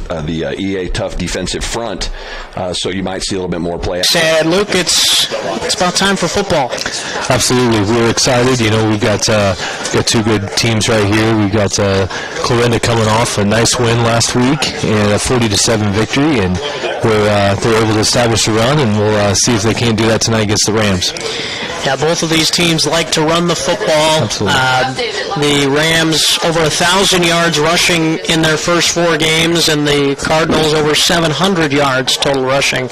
the EA tough defensive front, so you might see a little bit more play. Said Luke, it's about time for football. Absolutely, we're excited. We've got two good teams right here. We've got Clarinda coming off a nice win last week and a 40-7 victory, and they're able to establish a run, and we'll see if they can't do that tonight against the Rams. Yeah, both of these teams like to run the football. Absolutely. The Rams over 1,000 yards rushing in their first 4 games, and the Cardinals over 700 yards total rushing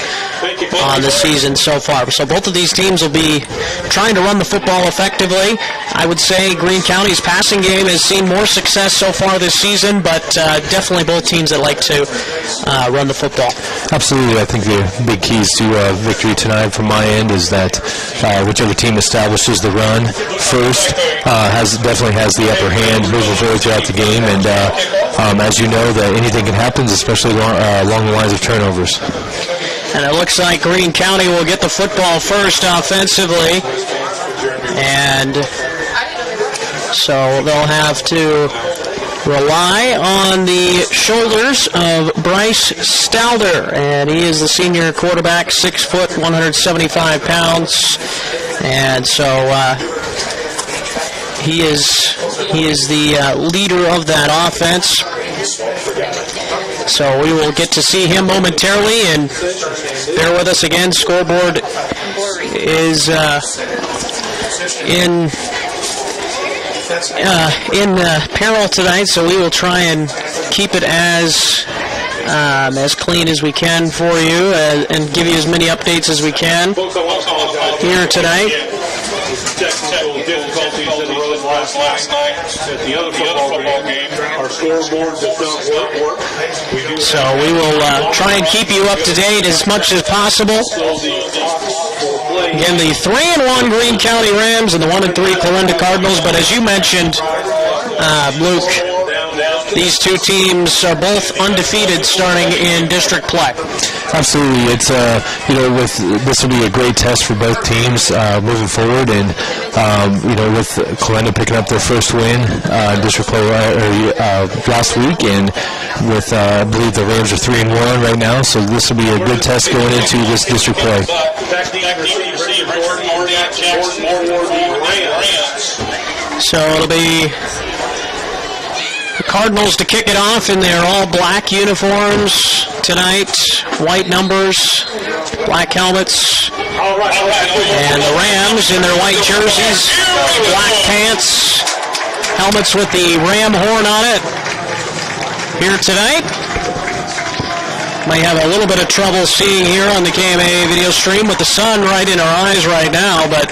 on the season so far. So both of these teams will be trying to run the football effectively. I would say Greene County's passing game has seen more success so far this season, but definitely both teams that like to run the football. Absolutely. I think the big keys to victory tonight from my end is that whichever team establishes the run first definitely has the upper hand moving forward throughout the game, and as you know, that anything can happen, especially along the lines of turnovers. And it looks like Greene County will get the football first offensively, and so they'll have to rely on the shoulders of Bryce Stalder, and he is the senior quarterback, 6 foot, 175 pounds, and so he is the leader of that offense. So we will get to see him momentarily, and bear with us again. Scoreboard is in peril tonight, so we will try and keep it as clean as we can for you, and give you as many updates as we can here tonight. Technical difficulties in the road last night at the other football game. Our scoreboard does not work. So we will try and keep you up to date as much as possible. Again, the 3-1 Greene County Rams and the 1-3 Clarinda Cardinals. But as you mentioned, Luke, these two teams are both undefeated starting in district play. Absolutely, it's this will be a great test for both teams moving forward, and with Clarinda picking up their first win in district play last week, and with I believe the Rams are 3-1 right now, so this will be a good test going into this district play. So it'll be the Cardinals to kick it off in their all-black uniforms tonight, white numbers, black helmets, and the Rams in their white jerseys, black pants, helmets with the Ram horn on it here tonight. Might have a little bit of trouble seeing here on the KMA video stream with the sun right in our eyes right now, but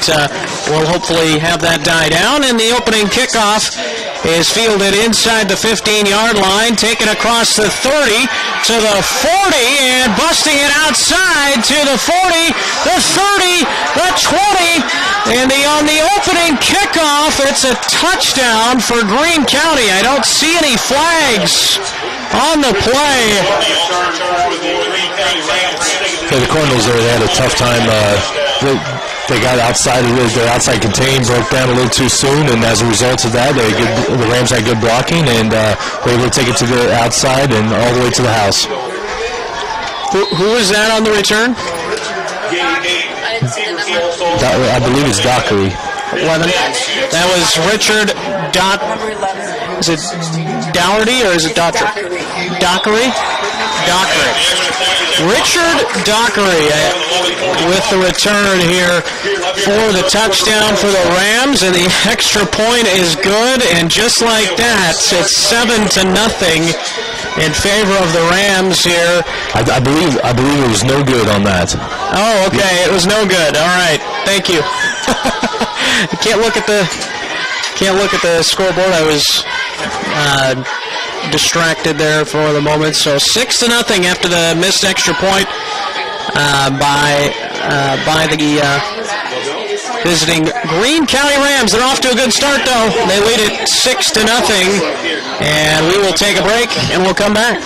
we'll hopefully have that die down. And the opening kickoff is fielded inside the 15-yard line, taken across the 30 to the 40, and busting it outside to the 40, the 30, the 20, and on the opening kickoff, it's a touchdown for Greene County. I don't see any flags on the play. Yeah, the Cardinals they had a tough time. They got outside. Their outside contain broke down a little too soon, and as a result of that, the Rams had good blocking, and were able to take it to the outside and all the way to the house. Who was that on the return? I believe it's Dockery. 11. That was Richard Is it Dougherty or is it Dockery? Dockery. Richard Dockery with the return here for the touchdown for the Rams, and the extra point is good, and just like that, it's 7-0 in favor of the Rams here. I believe it was no good on that. Oh, okay, it was no good. All right, thank you. I can't look at the scoreboard. I was distracted there for the moment. So 6-0 after the missed extra point by the visiting Greene County Rams. They're off to a good start though. They lead it 6-0, and we will take a break and we'll come back.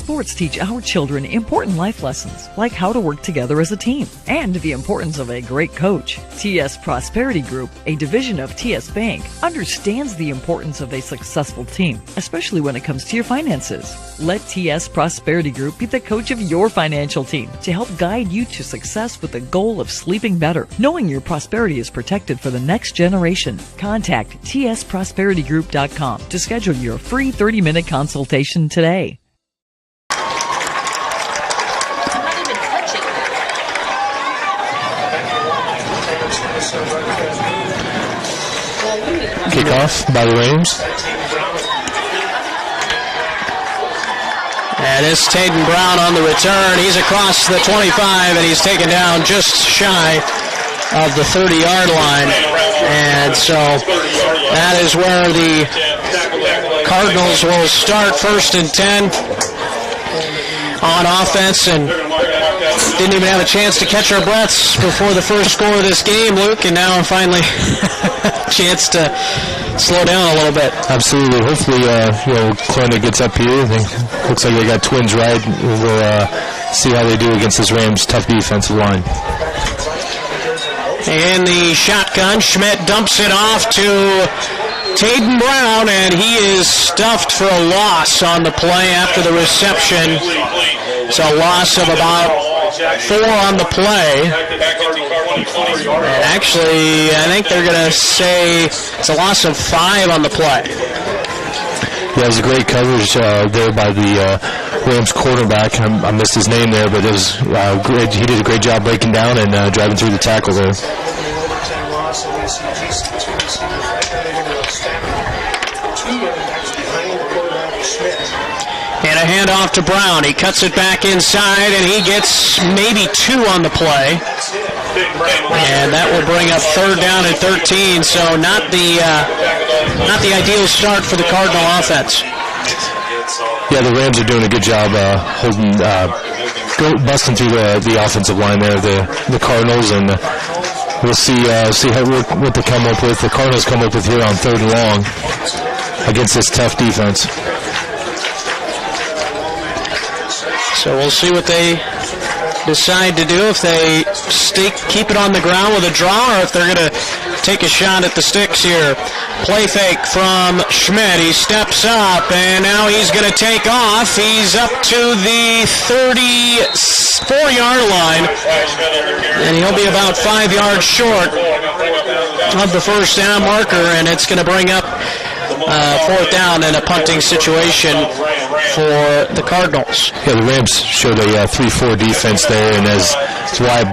Sports teach our children important life lessons, like how to work together as a team and the importance of a great coach. TS Prosperity Group, a division of TS Bank, understands the importance of a successful team, especially when it comes to your finances. Let TS Prosperity Group be the coach of your financial team to help guide you to success with the goal of sleeping better, knowing your prosperity is protected for the next generation. Contact tsprosperitygroup.com to schedule your free 30-minute consultation today. Kickoff by the Rams. And it's Taden Brown on the return. He's across the 25, and he's taken down just shy of the 30-yard line. And so that is where the Cardinals will start 1st and 10 on offense, and didn't even have a chance to catch our breaths before the first score of this game, Luke, and now finally a chance to slow down a little bit. Absolutely. Hopefully, Clarinda gets up here. Looks like they got twins right. We'll see how they do against this Rams' tough defensive line. And the shotgun, Schmidt dumps it off to Taden Brown, and he is stuffed for a loss on the play after the reception. It's a loss of about 4 on the play. And actually, I think they're going to say it's a loss of 5 on the play. Yeah, it was a great coverage there by the Rams quarterback. I missed his name there, but it was great. He did a great job breaking down and driving through the tackle there. And a handoff to Brown. He cuts it back inside, and he gets maybe 2 on the play. And that will bring up 3rd down and 13. So not the ideal start for the Cardinal offense. Yeah, the Rams are doing a good job busting through the offensive line there, the Cardinals, and we'll see what they come up with. The Cardinals come up with here on 3rd and long against this tough defense. So we'll see what they decide to do, if they keep it on the ground with a draw or if they're going to take a shot at the sticks here. Play fake from Schmidt. He steps up, and now he's going to take off. He's up to the 34-yard line, and he'll be about 5 yards short of the first down marker, and it's going to bring up 4th down in a punting situation for the Cardinals. Yeah, the Rams showed a 3-4 defense there, and as Wyatt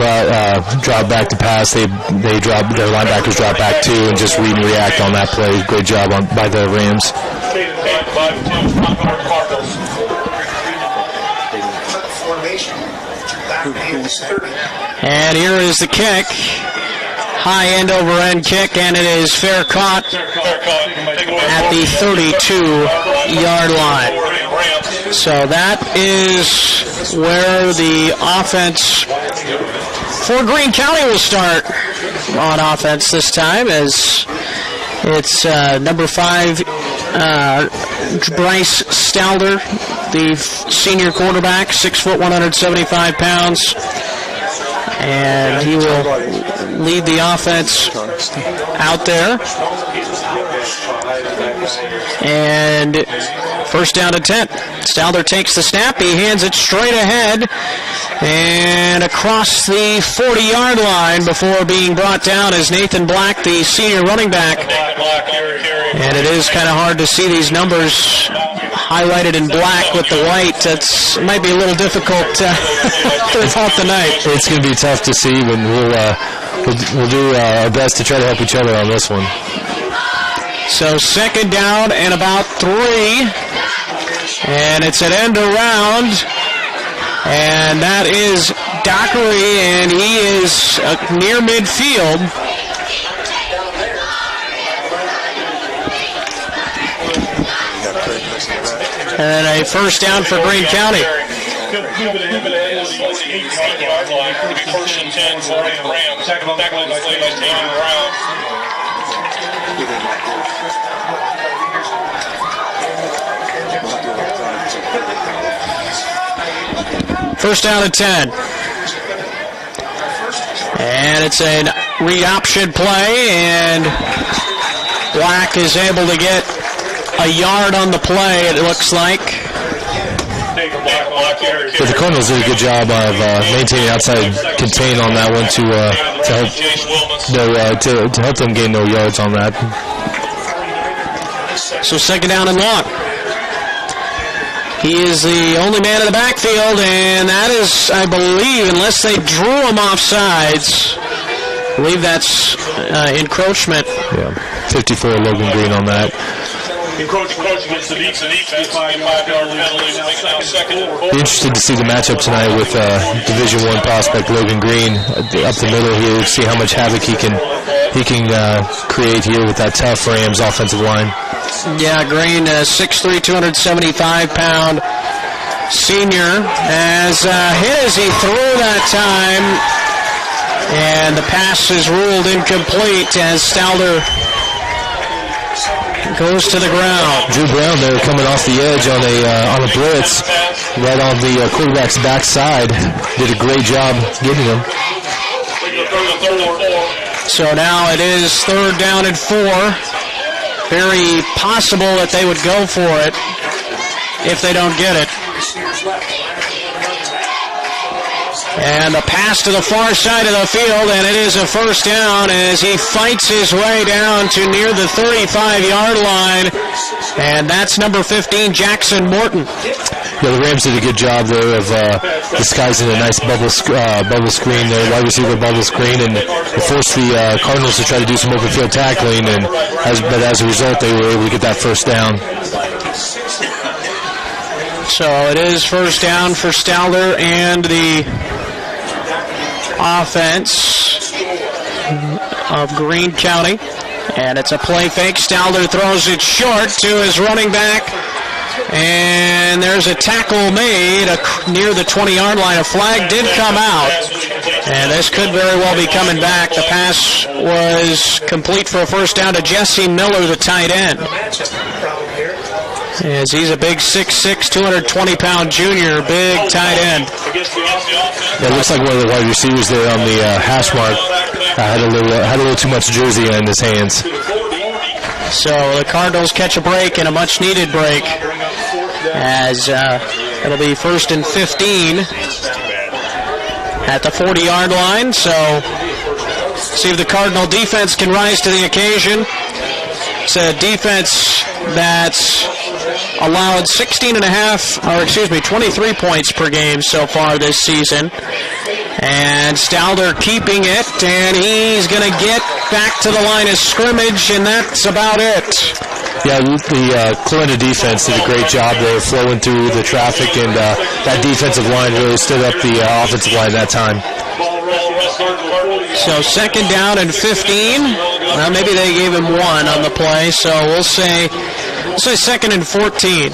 dropped back to pass, their linebackers dropped back too and just read and react on that play. Great job by the Rams. And here is the kick. High end over end kick, and it is fair caught at the 32-yard line. So that is where the offense for Greene County will start on offense this time, as it's number 5, Bryce Stalder, the senior quarterback, 6 foot, 175 pounds. And he will lead the offense out there. And 1st down and 10. Stalder takes the snap. He hands it straight ahead and across the 40-yard line before being brought down is Nathan Black, the senior running back. And it is kind of hard to see these numbers highlighted in black with the white. It might be a little difficult throughout the night. It's going to be tough to see, but we'll do our best to try to help each other on this one. So 2nd down and about 3. And it's an end around. And that is Dockery, and he is near midfield. And a 1st down for Greene County. First down and 10. And it's a read option play, and Black is able to get a yard on the play, it looks like. But the Cardinals did a good job of maintaining outside contain on that one to help them gain no yards on that. So second down and long. He is the only man in the backfield, and that is, I believe, unless they drew him off sides, I believe that's encroachment. Yeah, 54 Logan Greene on that. Encroachment against the defense. 5-yard penalty. Be interested to see the matchup tonight with Division I prospect Logan Greene up the middle here. See how much havoc he can create here with that tough Rams offensive line. Yeah, Greene, 6'3", 275-pound senior, has hit as he threw that time, and the pass is ruled incomplete as Stalder goes to the ground. Drew Brown there coming off the edge on a blitz, right on the quarterback's backside. Did a great job getting him. So now it is third down and 4. Very possible that they would go for it if they don't get it. And a pass to the far side of the field, and it is a first down as he fights his way down to near the 35-yard line. And that's number 15, Jackson Morton. Yeah, the Rams did a good job there of disguising a nice bubble screen there, wide receiver bubble screen, and it forced the Cardinals to try to do some open field tackling, but as a result, they were able to get that first down. So it is first down for Stalder and the offense of Greene County. And it's a play fake. Stalder throws it short to his running back. And there's a tackle made near the 20-yard line. A flag did come out. And this could very well be coming back. The pass was complete for a first down to Jesse Miller, the tight end. As he's a big 6'6", 220-pound junior, big tight end. It looks like one of the wide receivers there on the hash mark had a little too much jersey in his hands. So the Cardinals catch a break, and a much-needed break, as it'll be first and 15 at the 40-yard line. So see if the Cardinal defense can rise to the occasion. It's a defense that's allowed 23 points per game so far this season. And Stalder keeping it, and he's going to get back to the line of scrimmage, and that's about it. Yeah, the Clarinda defense did a great job there flowing through the traffic, and that defensive line really stood up the offensive line that time. So second down and 15. Well, maybe they gave him 1 on the play, so we'll say second and 14.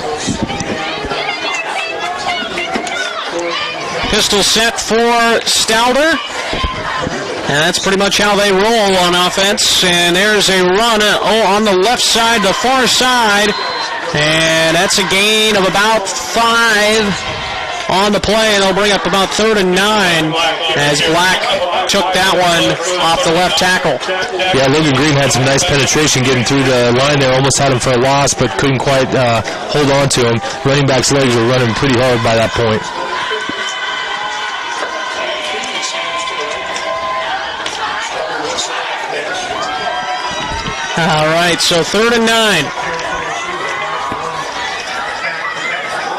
Pistol set for Stalder. And that's pretty much how they roll on offense. And there's a run on the left side, the far side. And that's a gain of about 5 on the play, and they'll bring up about 3rd and 9 as Black took that one off the left tackle. Yeah, Logan Greene had some nice penetration getting through the line there. Almost had him for a loss, but couldn't quite hold on to him. Running back's legs were running pretty hard by that point. All right, so 3rd and 9.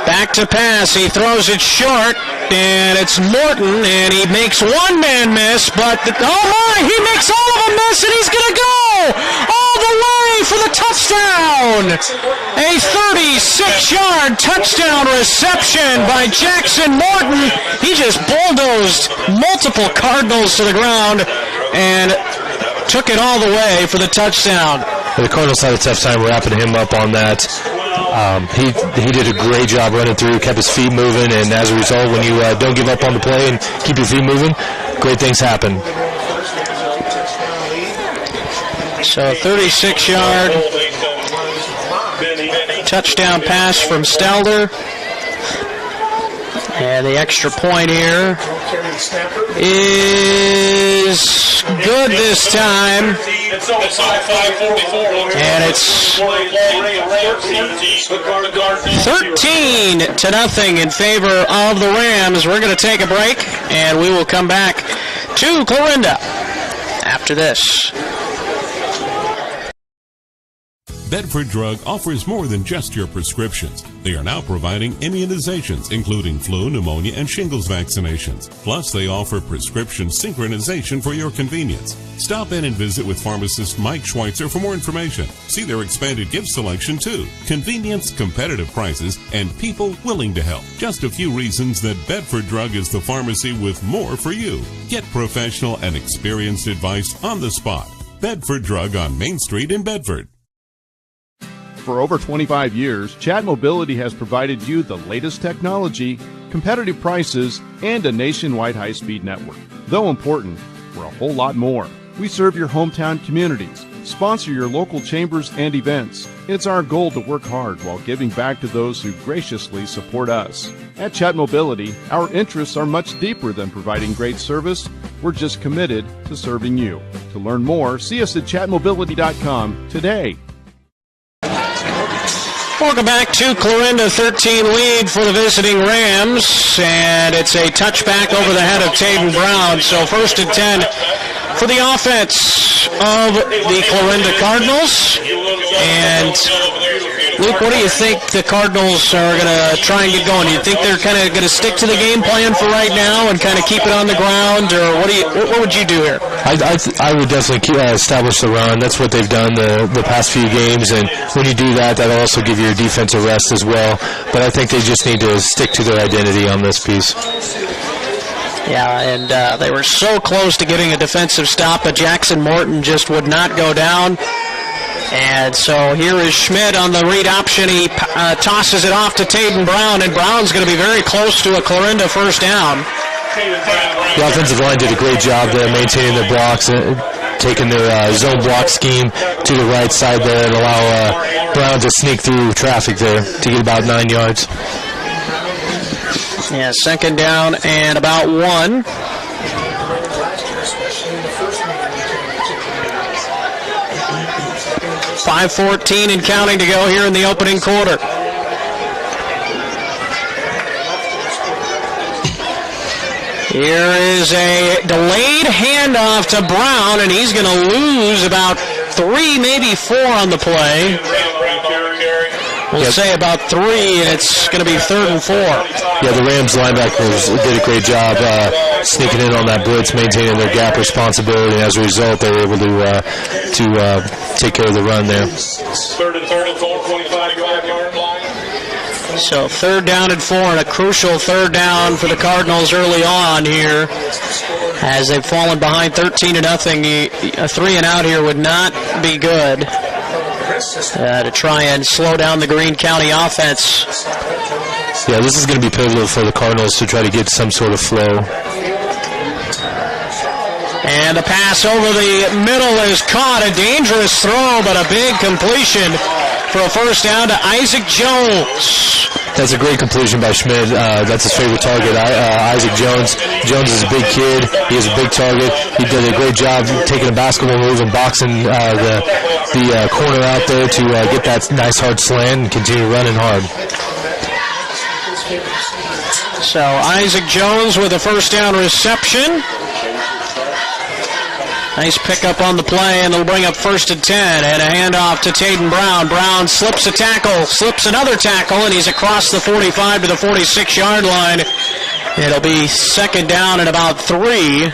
Back to pass. He throws it short, and it's Morton, and he makes one man miss, but he makes all of them miss, and he's going to go all the way for the touchdown. A 36-yard touchdown reception by Jackson Morton. He just bulldozed multiple Cardinals to the ground and took it all the way for the touchdown. The Cardinals had a tough time wrapping him up on that. He did a great job running through, kept his feet moving, and as a result, when you don't give up on the play and keep your feet moving, great things happen. So 36-yard touchdown pass from Stalder. And the extra point here is good this time. And it's 13-0 in favor of the Rams. We're going to take a break, and we will come back to Clarinda after this. Bedford Drug offers more than just your prescriptions. They are now providing immunizations, including flu, pneumonia, and shingles vaccinations. Plus, they offer prescription synchronization for your convenience. Stop in and visit with pharmacist Mike Schweitzer for more information. See their expanded gift selection, too. Convenience, competitive prices, and people willing to help. Just a few reasons that Bedford Drug is the pharmacy with more for you. Get professional and experienced advice on the spot. Bedford Drug on Main Street in Bedford. For over 25 years, Chat Mobility has provided you the latest technology, competitive prices, and a nationwide high-speed network. Though important, we're a whole lot more. We serve your hometown communities, sponsor your local chambers and events. It's our goal to work hard while giving back to those who graciously support us. At Chat Mobility, our interests are much deeper than providing great service. We're just committed to serving you. To learn more, see us at chatmobility.com today. Welcome back to Clarinda, 13 lead for the visiting Rams, and it's a touchback over the head of Taden Brown. So 1st and 10 for the offense of the Clarinda Cardinals. And Luke, what do you think the Cardinals are going to try and get going? Do you think they're kind of going to stick to the game plan for right now and kind of keep it on the ground, or what would you do here? I would definitely establish the run. That's what they've done the past few games, and when you do that, that'll also give you a defensive rest as well. But I think they just need to stick to their identity on this piece. Yeah, and they were so close to getting a defensive stop, but Jackson Morton just would not go down. And so here is Schmidt on the read option. He tosses it off to Taden Brown, and Brown's going to be very close to a Clarinda first down. The offensive line did a great job there maintaining their blocks, taking their zone block scheme to the right side there and allow Brown to sneak through traffic there to get about 9 yards. Yeah, 2nd down and about 1. .5:14 and counting to go here in the opening quarter. Here is a delayed handoff to Brown, and he's going to lose about 3, maybe 4 on the play. We'll say about 3, and it's going to be 3rd and 4. Yeah, the Rams linebackers did a great job sneaking in on that blitz, maintaining their gap responsibility, and as a result, they were able to take care of the run there. 3rd and 4, 25-yard line. So 3rd down and 4, and a crucial 3rd down for the Cardinals early on here, as they've fallen behind 13-0. A 3-and-out here would not be good to try and slow down the Greene County offense. Yeah, this is going to be pivotal for the Cardinals to try to get some sort of flow. And the pass over the middle is caught. A dangerous throw, but a big completion for a first down to Isaac Jones. That's a great completion by Schmidt. That's his favorite target, Isaac Jones. Jones is a big kid. He is a big target. He did a great job taking a basketball move and boxing the corner out there to get that nice hard slant and continue running hard. So Isaac Jones with a first down reception. Nice pickup on the play, and they'll bring up 1st and 10, and a handoff to Taden Brown. Brown slips a tackle, slips another tackle, and he's across the 45 to the 46-yard line. It'll be 2nd down and about 3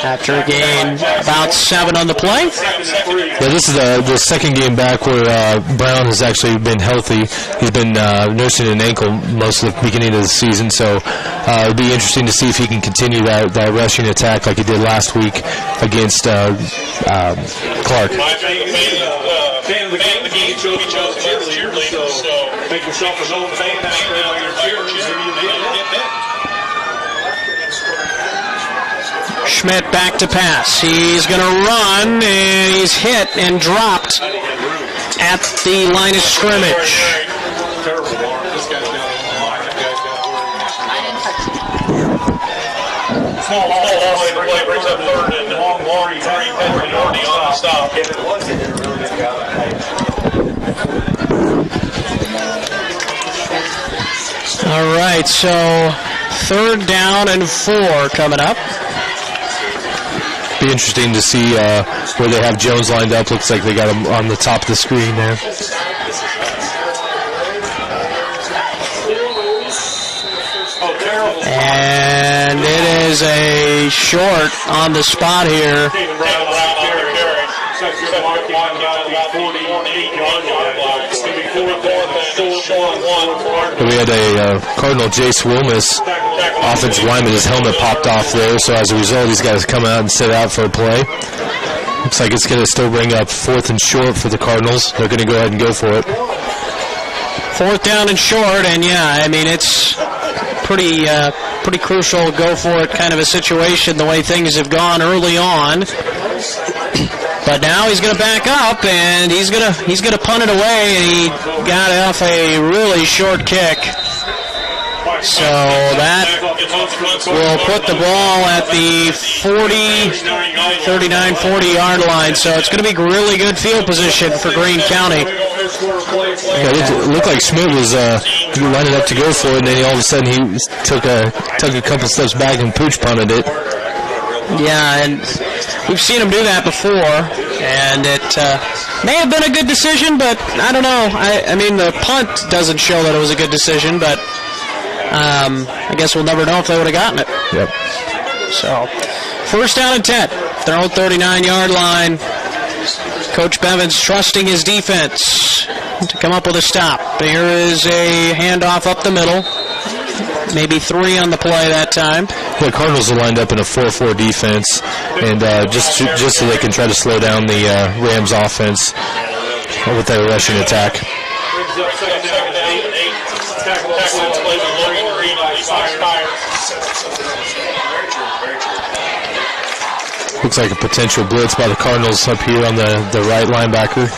after a gain about 7 on the play. Yeah, this is the second game back where Brown has actually been healthy. He's been nursing an ankle most of the beginning of the season, so it'll be interesting to see if he can continue that rushing attack like he did last week against Clark. Fan of the game, chose cheerleaders, so make yourself a known fan of your cheerleaders. Schmidt back to pass. He's going to run, and he's hit and dropped at the line of scrimmage. Small play brings up third and long. Already on the stop. If it was, it didn't really get out. All right, so 3rd down and 4 coming up. Be interesting to see where they have Jones lined up. Looks like they got him on the top of the screen there. And it is a short on the spot here. We had a Cardinal Jace Wilmus, offensive lineman, his helmet popped off there, so as a result, these guys come out and sit out for a play. Looks like it's going to still bring up 4th and short for the Cardinals. They're going to go ahead and go for it. 4th down and short, and yeah, I mean, it's pretty crucial go for it kind of a situation the way things have gone early on. But now he's going to back up and he's going to punt it away, and he got off a really short kick. So that will put the ball at the 39-40 yard line. So it's going to be really good field position for Greene County. Yeah, it looked like Schmidt was lining up to go for it, and then all of a sudden he took a couple steps back and pooch punted it. Yeah, and we've seen him do that before, and it may have been a good decision, but I don't know. I mean, the punt doesn't show that it was a good decision, but I guess we'll never know if they would have gotten it. Yep. So, 1st down and 10. Their own 39-yard line. Coach Bevins trusting his defense to come up with a stop. There is a handoff up the middle. Maybe 3 on the play that time. The Cardinals are lined up in a 4-4 defense, and just so they can try to slow down the Rams offense with their rushing attack. Looks like a potential blitz by the Cardinals up here on the right linebacker.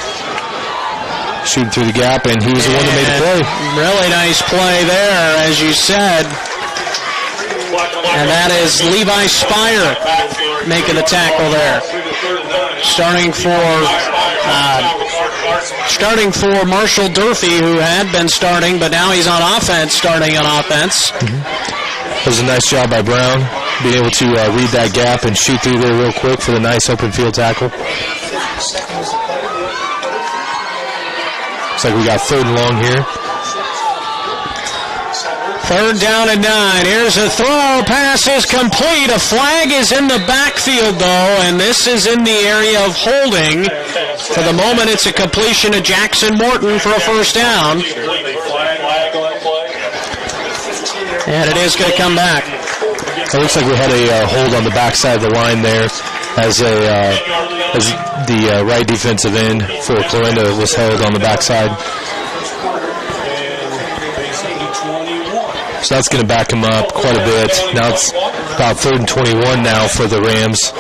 Shooting through the gap, and he was the one that made the play. Really nice play there, as you said. And that is Levi Spire making the tackle there. Starting for Marshall Durfee, who had been starting, but now he's on offense, starting on offense. It was a nice job by Brown, being able to read that gap and shoot through there real quick for the nice open field tackle. Looks like we got 3rd and long here. 3rd down and 9. Here's a throw. Pass is complete. A flag is in the backfield, though, and this is in the area of holding. For the moment, it's a completion to Jackson Morton for a 1st down. And it is going to come back. It looks like we had a hold on the backside of the line there as the right defensive end for Clarinda was held on the backside. So that's going to back him up quite a bit. Now it's about 3rd and 21 now for the Rams.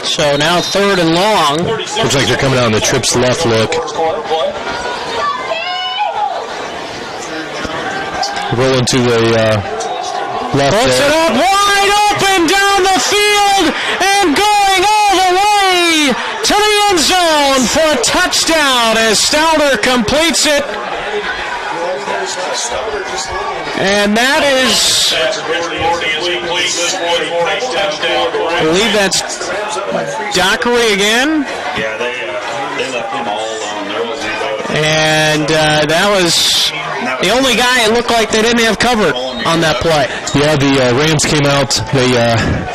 So now 3rd and long. Looks like they're coming out on the trips left look. Rolling to the left. Puts it up wide open down the field and going all the way to the end zone for a touchdown as Stouter completes it. And that is, I believe that's Dockery again. Yeah, they left him all alone. And that was the only guy it looked like they didn't have covered on that play. Yeah, the Rams came out. They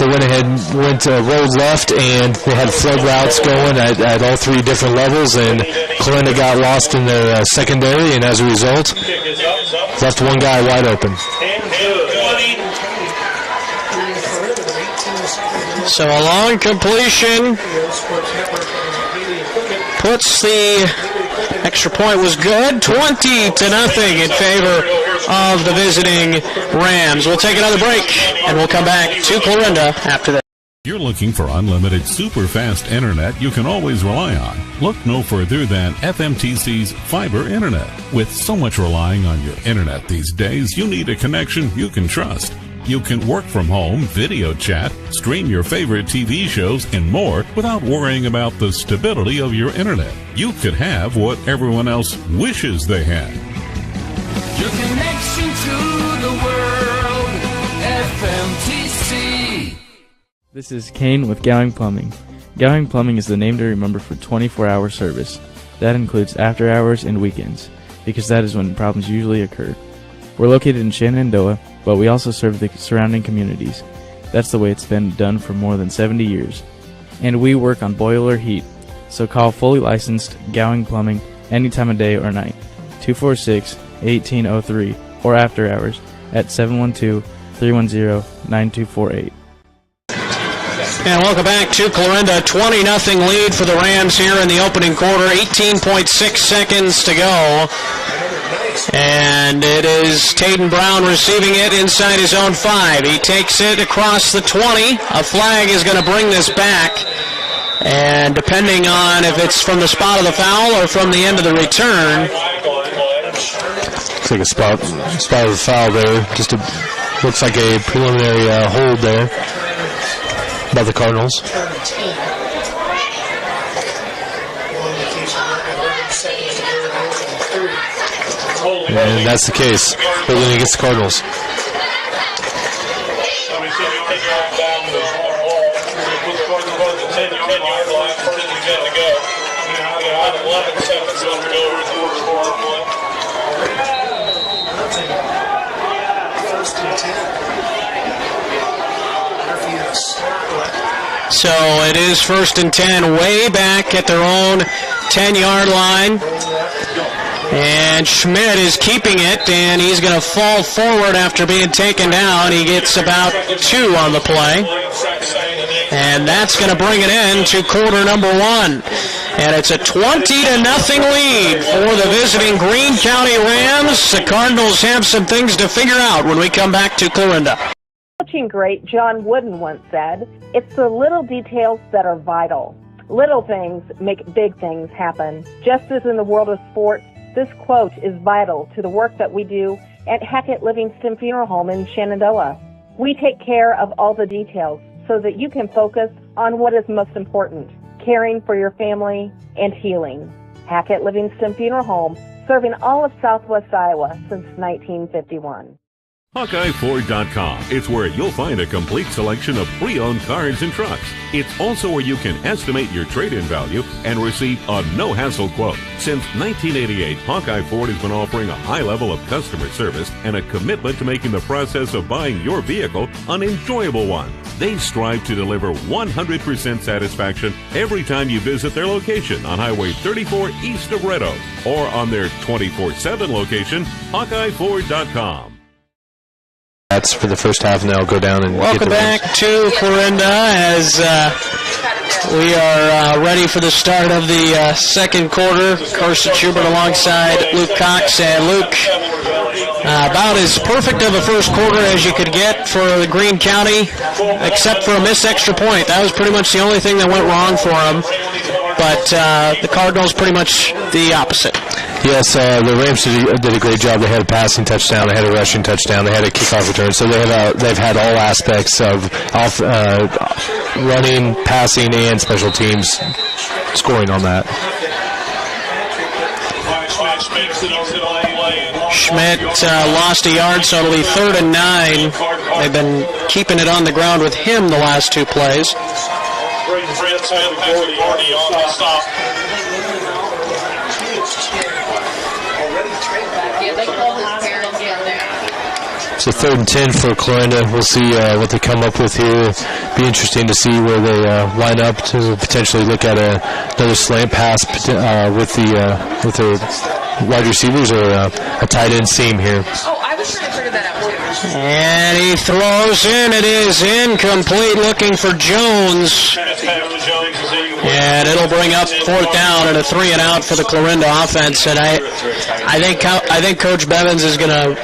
went ahead and rolled left, and they had flood routes going at all 3 different levels, and Clarinda got lost in their secondary, and as a result, left one guy wide open. So a long completion puts the extra point was good, 20-0 in favor of the visiting Rams. We'll take another break, and we'll come back to Clarinda after that. You're looking for unlimited super fast internet you can always rely on. Look no further than FMTC's fiber internet. With so much relying on your internet these days, you need a connection you can trust. You can work from home, video chat, stream your favorite TV shows, and more without worrying about the stability of your internet. You could have what everyone else wishes they had. Your connection to the world, FMTC. This is Kane with Gowing Plumbing. Gowing Plumbing is the name to remember for 24-hour service. That includes after hours and weekends, because that is when problems usually occur. We're located in Shenandoah, but we also serve the surrounding communities. That's the way it's been done for more than 70 years. And we work on boiler heat, so call fully licensed Gowing Plumbing any time of day or night. 246-1803 or after hours at 712-310-9248. And welcome back to Clarinda. 20-0 lead for the Rams here in the opening quarter. 18.6 seconds to go. And it is Taden Brown receiving it inside his own 5. He takes it across the 20. A flag is going to bring this back. And depending on if it's from the spot of the foul or from the end of the return. Looks like a spot of the foul there. Looks like a preliminary hold there by the Cardinals. And that's the case. Holding against the Cardinals. So it is 1st and 10, way back at their own 10-yard line. And Schmidt is keeping it, and he's going to fall forward after being taken down. He gets about 2 on the play. And that's going to bring it in to quarter number 1. And it's a 20-0 lead for the visiting Greene County Rams. The Cardinals have some things to figure out when we come back to Clarinda. Coaching great John Wooden once said, "It's the little details that are vital. Little things make big things happen." Just as in the world of sports, this quote is vital to the work that we do at Hackett Livingston Funeral Home in Shenandoah. We take care of all the details so that you can focus on what is most important, caring for your family and healing. Hackett Livingston Funeral Home, serving all of Southwest Iowa since 1951. HawkeyeFord.com. It's where you'll find a complete selection of pre-owned cars and trucks. It's also where you can estimate your trade-in value and receive a no-hassle quote. Since 1988, Hawkeye Ford has been offering a high level of customer service and a commitment to making the process of buying your vehicle an enjoyable one. They strive to deliver 100% satisfaction every time you visit their location on Highway 34 east of Red Oak or on their 24/7 location, HawkeyeFord.com. That's for the first half, and now go down and welcome back to Clarinda as we are ready for the start of the second quarter. Carson Schubert alongside Luke Cox, and Luke, about as perfect of a first quarter as you could get for the Greene County, except for a missed extra point. That was pretty much the only thing that went wrong for them. But the Cardinals pretty much the opposite. Yes, the Rams did a great job. They had a passing touchdown, they had a rushing touchdown, they had a kickoff return. So they've had all aspects of running, passing, and special teams scoring on that. Schmidt lost a yard, so it'll be 3rd and 9. They've been keeping it on the ground with him the last 2 plays. So 3rd and 10 for Clarinda. We'll see what they come up with here. Be interesting to see where they line up to potentially look at another slant pass with their wide receivers or a tight end seam here. Oh, I was trying to figure that out too. And he throws in. It is incomplete, looking for Jones. And it'll bring up 4th down and a 3 and out for the Clarinda offense. And I think Coach Bevins is going to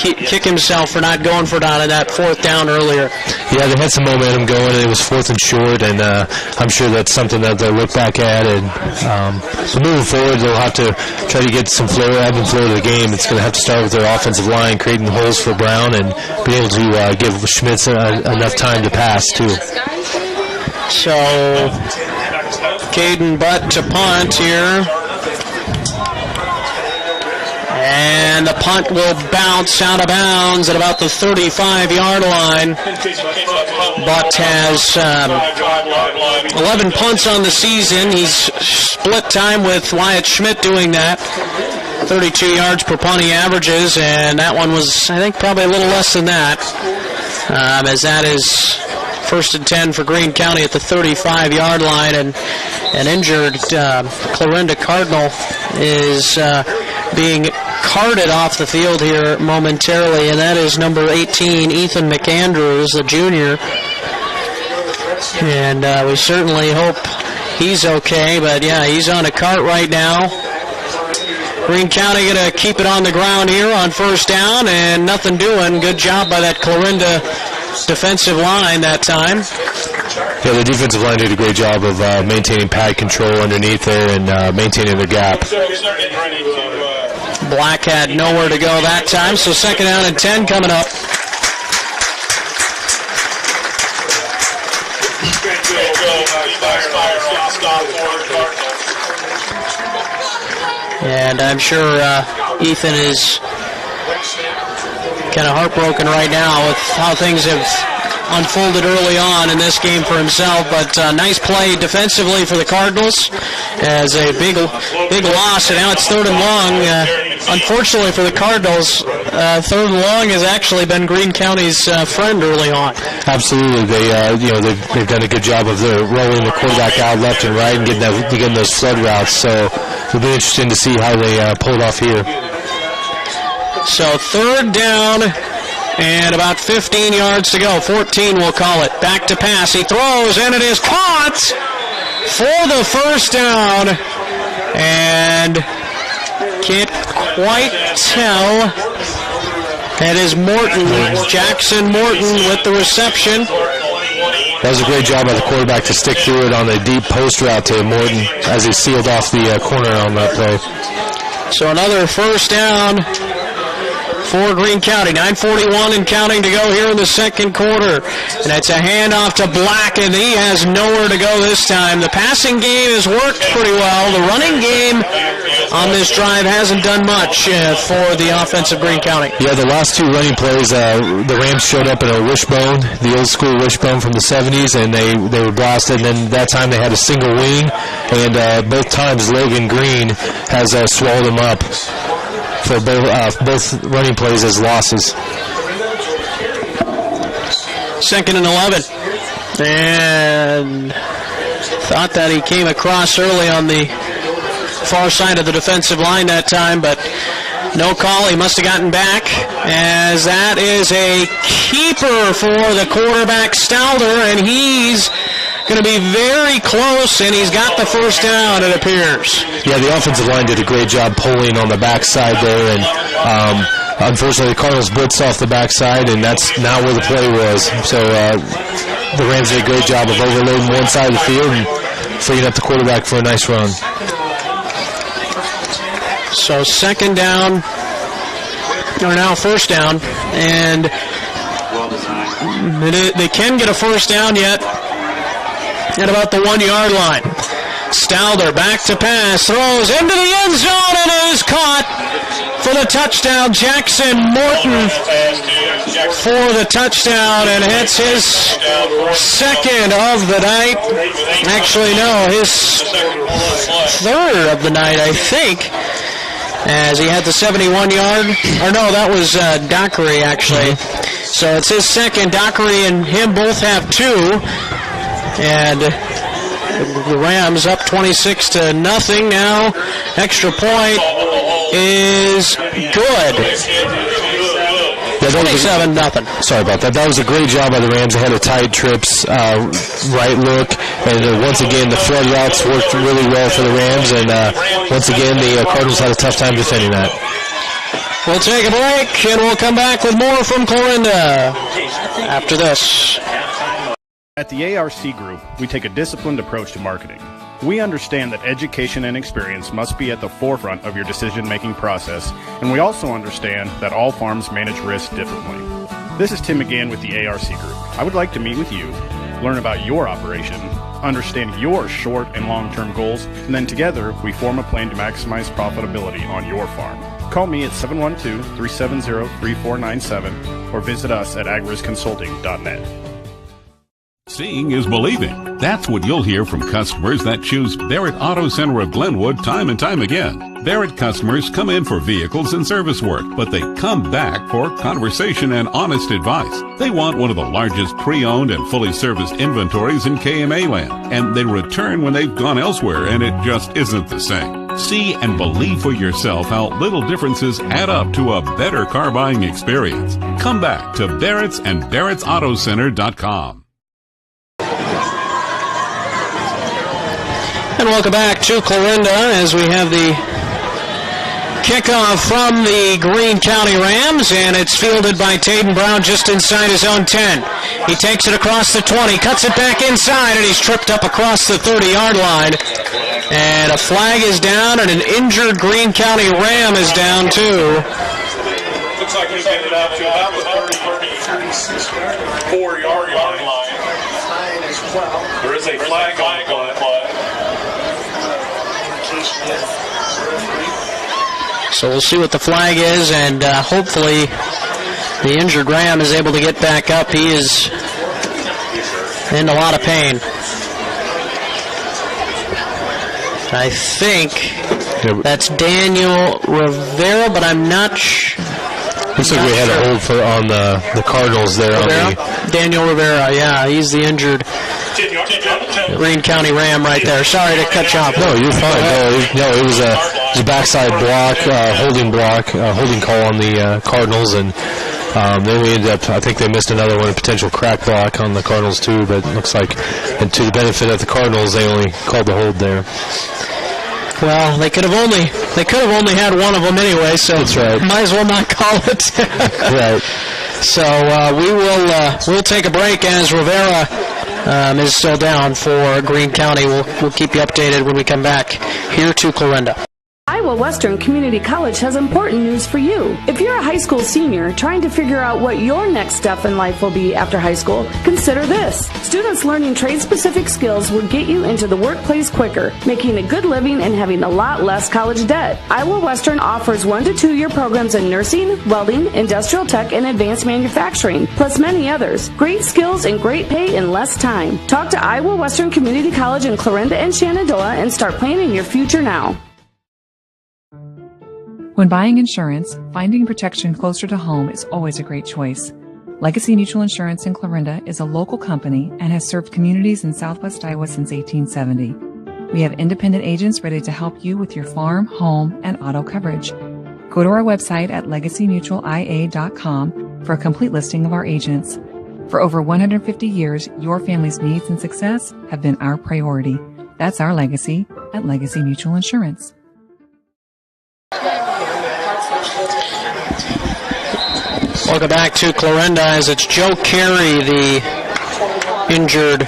kick himself for not going for it on that fourth down earlier. Yeah, they had some momentum going, and it was 4th and short, and I'm sure that's something that they'll look back at. And so moving forward, they'll have to try to get some ebb and flow to the game. It's going to have to start with their offensive line, creating holes for Brown, and being able to give Schmitz enough time to pass, too. So, Caden Butt to punt here. And the punt will bounce out of bounds at about the 35-yard line. Butt has 11 punts on the season. He's split time with Wyatt Schmidt doing that. 32 yards per punt he averages, and that one was, I think, probably a little less than that, as that is 1st and 10 for Greene County at the 35-yard line, and an injured Clarinda Cardinal is being carted off the field here momentarily, and that is number 18, Ethan McAndrews, the junior. And we certainly hope he's okay, but yeah, he's on a cart right now. Greene County going to keep it on the ground here on 1st down, and nothing doing. Good job by that Clarinda defensive line that time. Yeah, the defensive line did a great job of maintaining pad control underneath there and maintaining the gap. Black had nowhere to go that time, so 2nd down and 10 coming up. And I'm sure Ethan is kind of heartbroken right now with how things have unfolded early on in this game for himself, but nice play defensively for the Cardinals as a big loss, and now it's 3rd and long. Unfortunately for the Cardinals, 3rd and long has actually been Greene County's friend early on. Absolutely, they've done a good job of rolling the quarterback out left and right and getting those flood routes. So it'll be interesting to see how they pull it off here. So 3rd down and about 15 yards to go. 14, we'll call it. Back to pass. He throws, and it is caught for the 1st down. And can't quite tell. That is Morton, Jackson Morton with the reception. That was a great job by the quarterback to stick through it on a deep post route to Morton as he sealed off the corner on that play. So another 1st down for Greene County. 9:41 and counting to go here in the 2nd quarter. And it's a handoff to Black, and he has nowhere to go this time. The passing game has worked pretty well. The running game on this drive hasn't done much for the offense of Greene County. Yeah, the last 2 running plays, the Rams showed up in a wishbone, the old school wishbone from the 70s, and they were blasted. And then that time they had a single wing, and both times Logan Green has swallowed them up for both running plays as losses. 2nd and 11. And thought that he came across early on the far side of the defensive line that time, but no call. He must have gotten back, as that is a keeper for the quarterback, Stalder, and he's going to be very close, and he's got the 1st down, it appears. Yeah, the offensive line did a great job pulling on the backside there, and unfortunately the Cardinals blitzed off the backside, and that's not where the play was. So the Rams did a great job of overloading one side of the field and freeing up the quarterback for a nice run. So 2nd down, or now 1st down, and they can get a 1st down yet at about the 1-yard line. Stalder back to pass, throws into the end zone, and it is caught for the touchdown. Jackson Morton for the touchdown, and hits his 2nd of the night. Actually, no, his 3rd of the night, I think, as he had the 71-yard. Or no, that was Dockery, actually. So it's his 2nd. Dockery and him both have 2. And the Rams up 26-0 now. Extra point is good. 27-0. Sorry about that. That was a great job by the Rams. They had a tight trips, right look, and once again the flood routes worked really well for the Rams. And once again the Cardinals had a tough time defending that. We'll take a break, and we'll come back with more from Clarinda after this. At the ARC Group, we take a disciplined approach to marketing. We understand that education and experience must be at the forefront of your decision-making process, and we also understand that all farms manage risk differently. This is Tim again with the ARC Group. I would like to meet with you, learn about your operation, understand your short and long-term goals, and then together we form a plan to maximize profitability on your farm. Call me at 712-370-3497 or visit us at agrisconsulting.net. Seeing is believing. That's what you'll hear from customers that choose Barrett Auto Center of Glenwood time and time again. Barrett customers come in for vehicles and service work, but they come back for conversation and honest advice. They want one of the largest pre-owned and fully serviced inventories in KMA land, and they return when they've gone elsewhere and it just isn't the same. See and believe for yourself how little differences add up to a better car buying experience. Come back to Barrett's and Barrett'sAutoCenter.com. And welcome back to Clarinda as we have the kickoff from the Greene County Rams, and it's fielded by Taden Brown just inside his own 10. He takes it across the 20, cuts it back inside, and he's tripped up across the 30-yard line. And a flag is down, and an injured Greene County Ram is down too. Looks like we get it out to about the 34-yard line. There is a flag on the play. So we'll see what the flag is, and hopefully the injured Ram is able to get back up. He is in a lot of pain. I think that's Daniel Rivera, but I'm not sure. Looks like we had a hold on the Cardinals there. Daniel Rivera, yeah, he's the injured Greene County Ram right there. Sorry to cut you off. No, you're fine. No, it was a backside block, holding call on the Cardinals, and then we ended up, I think they missed another one, a potential crack block on the Cardinals too, but it looks like, and to the benefit of the Cardinals, they only called the hold there. Well, they could have only had one of them anyway, so that's right. Might as well not call it. Right. So we'll take a break as Rivera is still down for Greene County. We'll keep you updated when we come back here to Clarinda. Iowa Western Community College has important news for you. If you're a high school senior trying to figure out what your next step in life will be after high school, consider this. Students learning trade-specific skills will get you into the workplace quicker, making a good living and having a lot less college debt. Iowa Western offers 1 to 2 year programs in nursing, welding, industrial tech, and advanced manufacturing, plus many others. Great skills and great pay in less time. Talk to Iowa Western Community College in Clarinda and Shenandoah and start planning your future now. When buying insurance, finding protection closer to home is always a great choice. Legacy Mutual Insurance in Clarinda is a local company and has served communities in Southwest Iowa since 1870. We have independent agents ready to help you with your farm, home, and auto coverage. Go to our website at legacymutualia.com for a complete listing of our agents. For over 150 years, your family's needs and success have been our priority. That's our legacy at Legacy Mutual Insurance. Welcome back to Clarinda as it's Joe Carey, the injured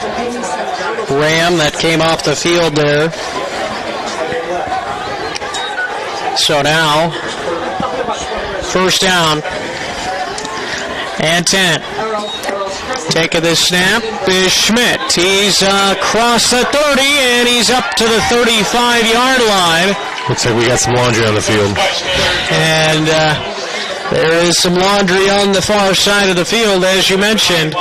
Ram that came off the field there. So now, first down and 10. Taking the snap is Schmidt. He's across the 30 and he's up to the 35-yard line. Looks like we got some laundry on the field. And there is some laundry on the far side of the field, as you mentioned.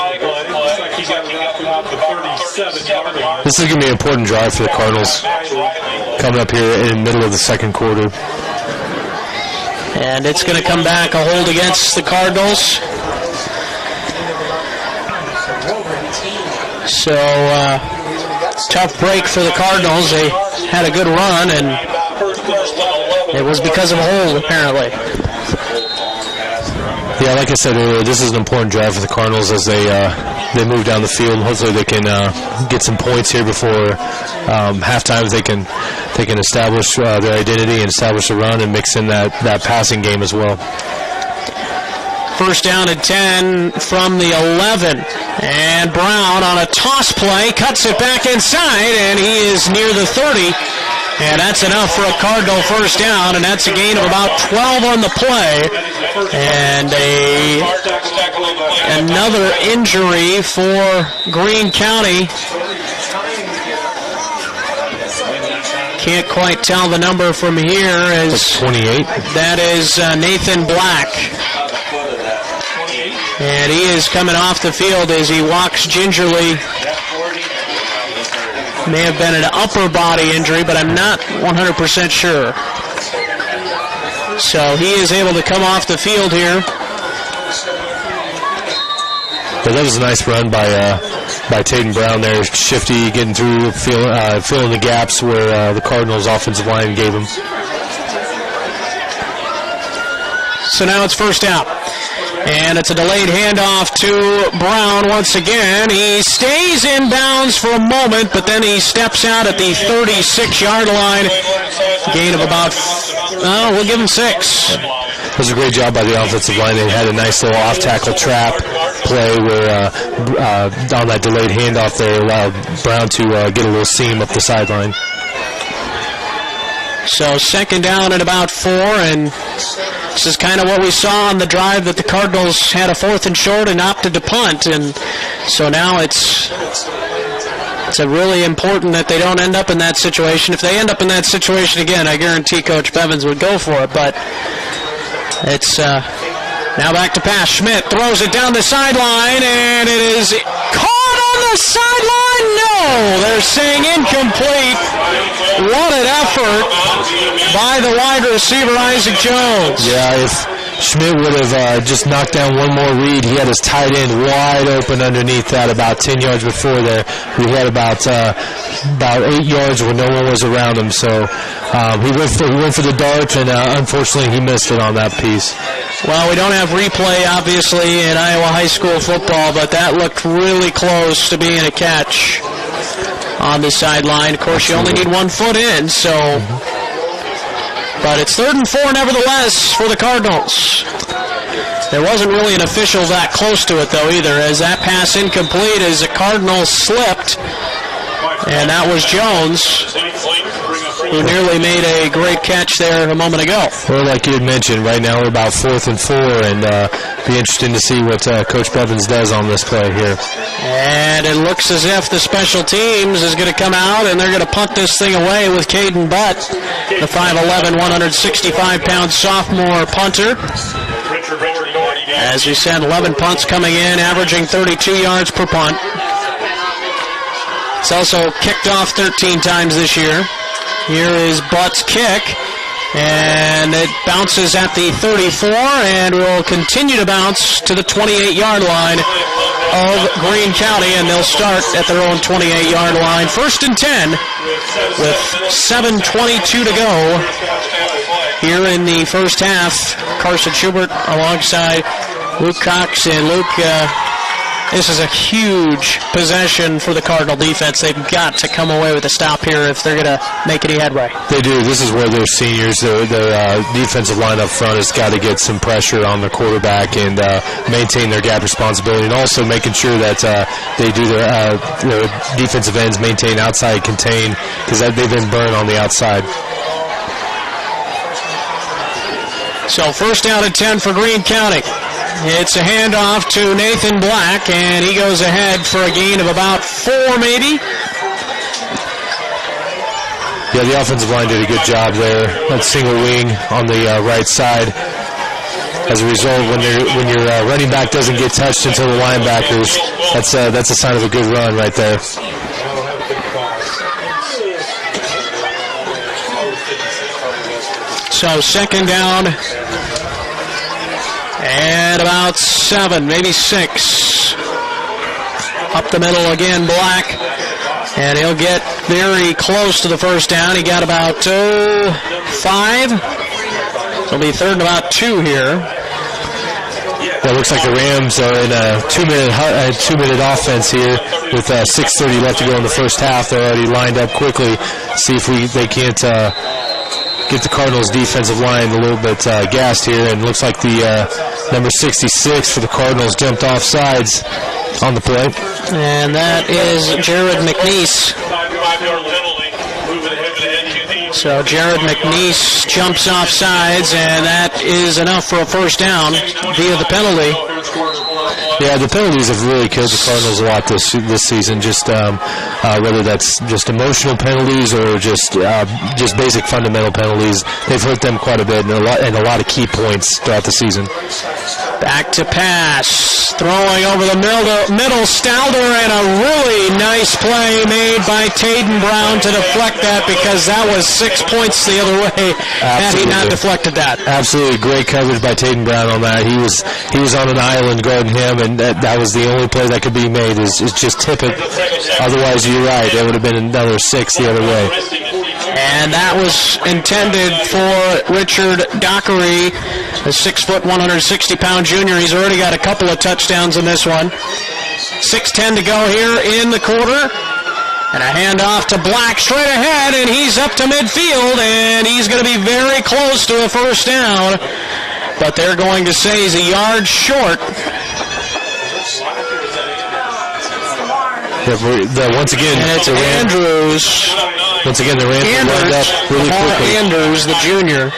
This is going to be an important drive for the Cardinals coming up here in the middle of the second quarter. And it's going to come back a hold against the Cardinals. So, tough break for the Cardinals. They had a good run, and it was because of a hold, apparently. Yeah, like I said earlier, this is an important drive for the Cardinals as they they move down the field. Hopefully they can get some points here before halftime. They can establish their identity and establish a run and mix in that passing game as well. First down and 10 from the 11. And Brown on a toss play cuts it back inside, and he is near the 30. And that's enough for a Cardinal first down, and that's a gain of about 12 on the play. And another injury for Greene County. Can't quite tell the number from here. It's 28. That is Nathan Black. And he is coming off the field as he walks gingerly. May have been an upper body injury, but I'm not 100% sure. So he is able to come off the field here. But that was a nice run by Tatum Brown there. Shifty, getting through, filling the gaps where the Cardinals' offensive line gave him. So now it's first out. And it's a delayed handoff to Brown once again. He stays in bounds for a moment, but then he steps out at the 36-yard line. Gain of about, we'll give him 6. It was a great job by the offensive line. They had a nice little off-tackle trap play where on that delayed handoff they allowed Brown to get a little seam up the sideline. So second down at about 4, and this is kind of what we saw on the drive that the Cardinals had a 4th and short and opted to punt, and so now it's really important that they don't end up in that situation. If they end up in that situation again, I guarantee Coach Bevins would go for it, but it's now back to pass. Schmidt throws it down the sideline, and it is caught on the sideline. No, they're saying incomplete. What an effort by the wide receiver, Isaac Jones. Yeah, if Schmidt would have just knocked down one more read, he had his tight end wide open underneath that about 10 yards before there. We had about 8 yards where no one was around him. So he went for the dart, and unfortunately he missed it on that piece. Well, we don't have replay, obviously, in Iowa high school football, but that looked really close to being a catch on the sideline. Of course, you only need 1 foot in, so... But it's 3rd and 4 nevertheless for the Cardinals. There wasn't really an official that close to it, though, either, as that pass incomplete as the Cardinals slipped. And that was Jones, who nearly made a great catch there a moment ago. Well, like you had mentioned, right now we're about 4th and 4, and be interesting to see what Coach Bevins does on this play here. And it looks as if the special teams is going to come out, and they're going to punt this thing away with Caden Butt, the 5'11", 165-pound sophomore punter. As we said, 11 punts coming in, averaging 32 yards per punt. It's also kicked off 13 times this year. Here is Butt's kick, and it bounces at the 34 and will continue to bounce to the 28-yard line of Greene County, and they'll start at their own 28-yard line. 1st and 10 with 7:22 to go here in the first half. Carson Schubert alongside Luke Cox, and Luke... This is a huge possession for the Cardinal defense. They've got to come away with a stop here if they're going to make any headway. They do. This is where their seniors, their defensive line up front has got to get some pressure on the quarterback and maintain their gap responsibility, and also making sure that they do their defensive ends maintain outside contain, because they've been burned on the outside. So 1st down and 10 for Greene County. It's a handoff to Nathan Black, and he goes ahead for a gain of about 4 maybe. Yeah, the offensive line did a good job there. That single wing on the right side. As a result, when your running back doesn't get touched until the linebackers, that's a sign of a good run right there. So 2nd down and about 7, maybe 6. Up the middle again, Black. And he'll get very close to the first down. He got about 5. It'll be 3rd and about 2 here. It looks like the Rams are in a two-minute offense here with 6:30 left to go in the first half. They're already lined up quickly. See if they can't get the Cardinals' defensive line a little bit gassed here. And looks like the number 66 for the Cardinals jumped off sides on the play. And that is Jared McNeese. So Jared McNeese jumps off sides, and that is enough for a first down via the penalty. Yeah, the penalties have really killed the Cardinals a lot this season. Just whether that's just emotional penalties or just basic fundamental penalties, they've hurt them quite a bit, and a lot of key points throughout the season. Back to pass, throwing over the middle, Stalder, and a really nice play made by Taden Brown to deflect that, because that was 6 points the other way had he not deflected that. Absolutely great coverage by Taden Brown on that. He was on an island guarding him, and that was the only play that could be made is just tip it. Otherwise, you're right, it would have been another 6 the other way. And that was intended for Richard Dockery, a 6', 160-pound junior. He's already got a couple of touchdowns in this one. 6:10 to go here in the quarter. And a handoff to Black straight ahead, and he's up to midfield, and he's going to be very close to a first down. But they're going to say he's a yard short. Once again, and it's Andrews. Once again, the Rams lined up really quickly. Andrews, the junior.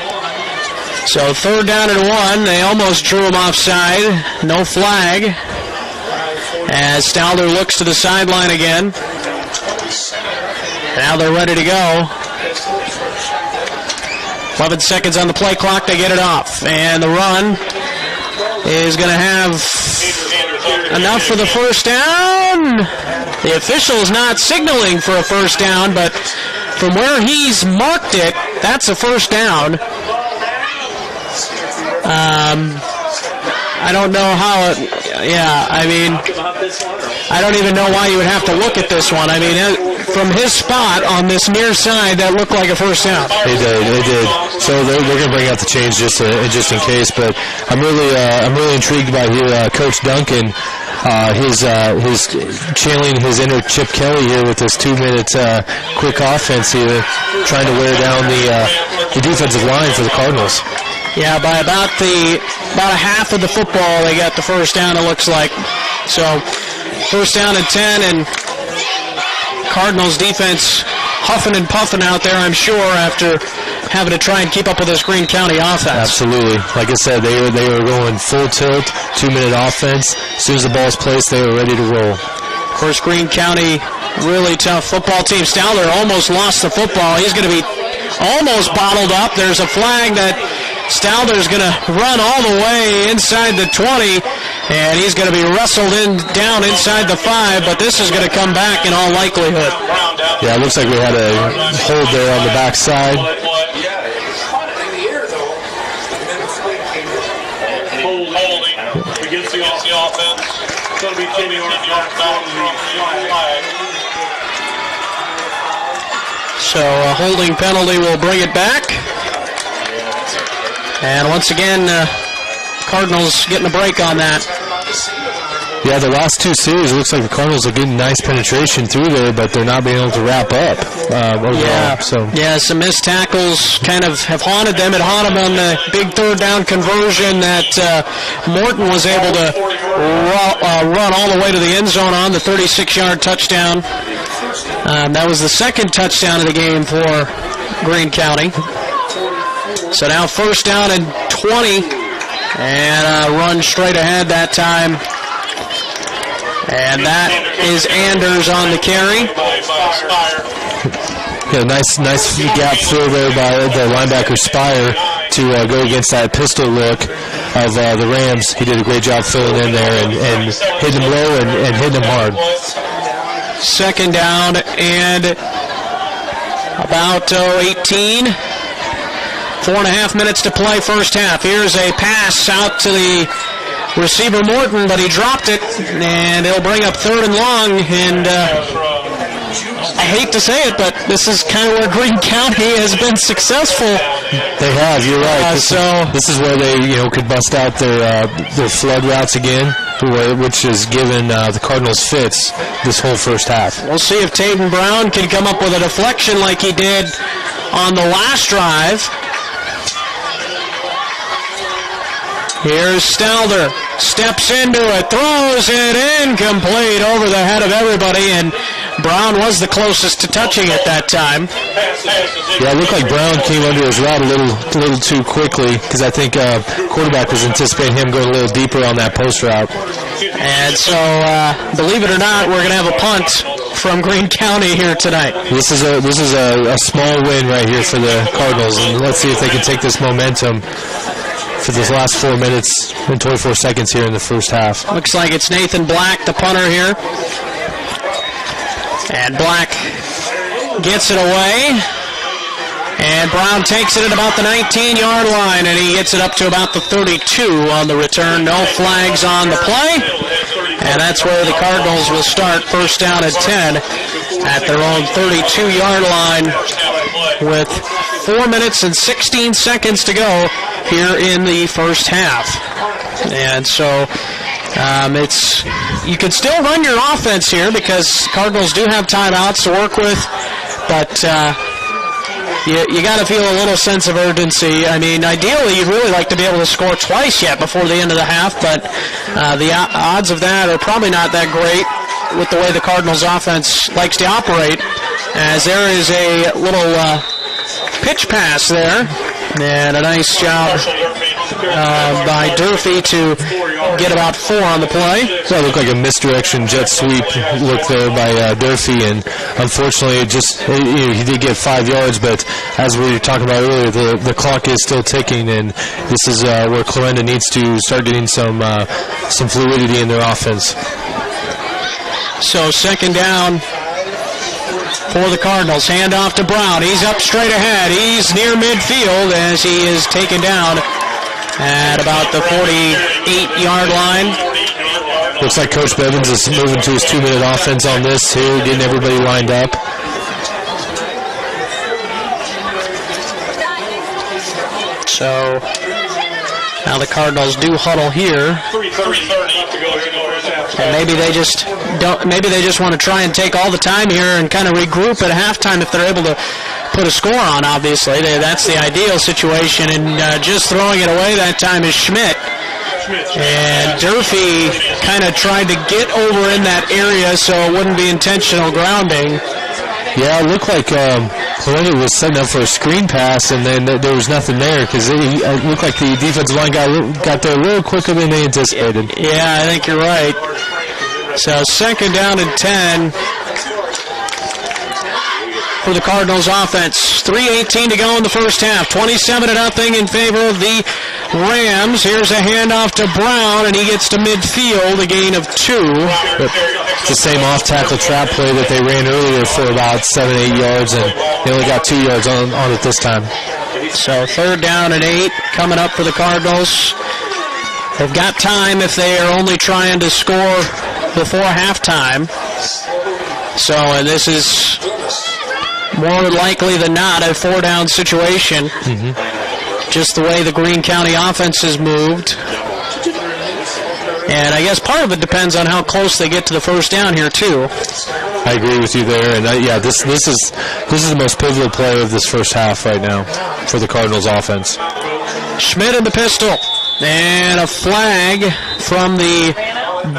So 3rd down and 1. They almost drew him offside. No flag. As Stalder looks to the sideline again. Now they're ready to go. 11 seconds on the play clock. They get it off. And the run is going to have enough for the first down. The official is not signaling for a first down, but from where he's marked it, that's a first down. I don't know how it, I don't even know why you would have to look at this one. I mean, from his spot on this near side, that looked like a first down. They did. So they're going to bring out the change just in case. But I'm really intrigued by here, Coach Duncan. His channeling his inner Chip Kelly here with this 2-minute quick offense here, trying to wear down the defensive line for the Cardinals. Yeah, by about a half of the football, they got the first down, it looks like. So, first down and 10, and Cardinals defense huffing and puffing out there, I'm sure, after having to try and keep up with this Greene County offense. Absolutely. Like I said, they were going full tilt, 2-minute offense. As soon as the ball's placed, they were ready to roll. Of course, Greene County, really tough football team. Stalder almost lost the football. He's going to be almost bottled up. There's a flag that Stalder's going to run all the way inside the 20, and he's going to be wrestled down inside the 5, but this is going to come back in all likelihood. Yeah, it looks like we had a hold there on the backside. Holding against the offense. It's going to be 10 yards back on the flag. So a holding penalty will bring it back. And once again, Cardinals getting a break on that. Yeah, the last 2 series, it looks like the Cardinals are getting nice penetration through there, but they're not being able to wrap up overall. Yeah, some missed tackles kind of have haunted them. It haunted them on the big 3rd down conversion that Morton was able to run all the way to the end zone on, the 36-yard touchdown. That was the 2nd touchdown of the game for Greene County. So now first down and 20, and run straight ahead that time. And that is Anders on the carry. Yeah, nice gap fill there by the linebacker Spire to go against that pistol look of the Rams. He did a great job filling in there and hitting them low and hitting them hard. 2nd down and about 18. 4.5 minutes to play first half. Here's a pass out to the receiver Morton, but he dropped it, and it'll bring up 3rd and long, and I hate to say it, but this is kind of where Greene County has been successful. They have. You're right. This is where they could bust out their flood routes again, which has given the Cardinals fits this whole first half. We'll see if Tatum Brown can come up with a deflection like he did on the last drive. Here's Stelder. Steps into it, throws it incomplete over the head of everybody, and Brown was the closest to touching it that time. Yeah, it looked like Brown came under his route a little too quickly, because I think quarterback was anticipating him going a little deeper on that post route. And so, believe it or not, we're going to have a punt from Greene County here tonight. This is a small win right here for the Cardinals, and let's see if they can take this momentum for this last 4 minutes and 24 seconds here in the first half. Looks like it's Nathan Black, the punter here. And Black gets it away. And Brown takes it at about the 19-yard line, and he gets it up to about the 32 on the return. No flags on the play. And that's where the Cardinals will start first down at 10 at their own 32-yard line with 4 minutes and 16 seconds to go here in the first half. And so you can still run your offense here because Cardinals do have timeouts to work with, but you got to feel a little sense of urgency. I mean, ideally, you'd really like to be able to score twice yet before the end of the half, but the odds of that are probably not that great with the way the Cardinals offense likes to operate, as there is a little pitch pass there, and a nice job by Durfee to get about 4 on the play. So it looked like a misdirection jet sweep look there by Durfee, and unfortunately he did get 5 yards, but as we were talking about earlier, the clock is still ticking, and this is where Clarinda needs to start getting some fluidity in their offense. So second down for the Cardinals. Hand off to Brown. He's up straight ahead. He's near midfield as he is taken down at about the 48-yard line. Looks like Coach Bevins is moving to his 2-minute offense on this here, getting everybody lined up. So now the Cardinals do huddle here. And maybe they just want to try and take all the time here and kind of regroup at halftime if they're able to put a score on, obviously. That's the ideal situation, and just throwing it away that time is Schmidt. And Durfee kind of tried to get over in that area so it wouldn't be intentional grounding. Yeah, it looked like Clarinda was setting up for a screen pass, and then there was nothing there because it looked like the defensive line got there a little quicker than they anticipated. Yeah, I think you're right. So second down and 10 for the Cardinals offense. 3:18 to go in the first half. 27-0 in favor of the Rams. Here's a handoff to Brown, and he gets to midfield, a gain of 2. It's the same off-tackle trap play that they ran earlier for about 7-8 yards, and they only got 2 yards on it this time. So third down and 8 coming up for the Cardinals. They've got time if they are only trying to score before halftime. So, and this is more likely than not a 4-down situation. Just the way the Greene County offense has moved. And I guess part of it depends on how close they get to the first down here, too. I agree with you there, and this is the most pivotal play of this first half right now for the Cardinals offense. Schmidt in the pistol, and a flag from the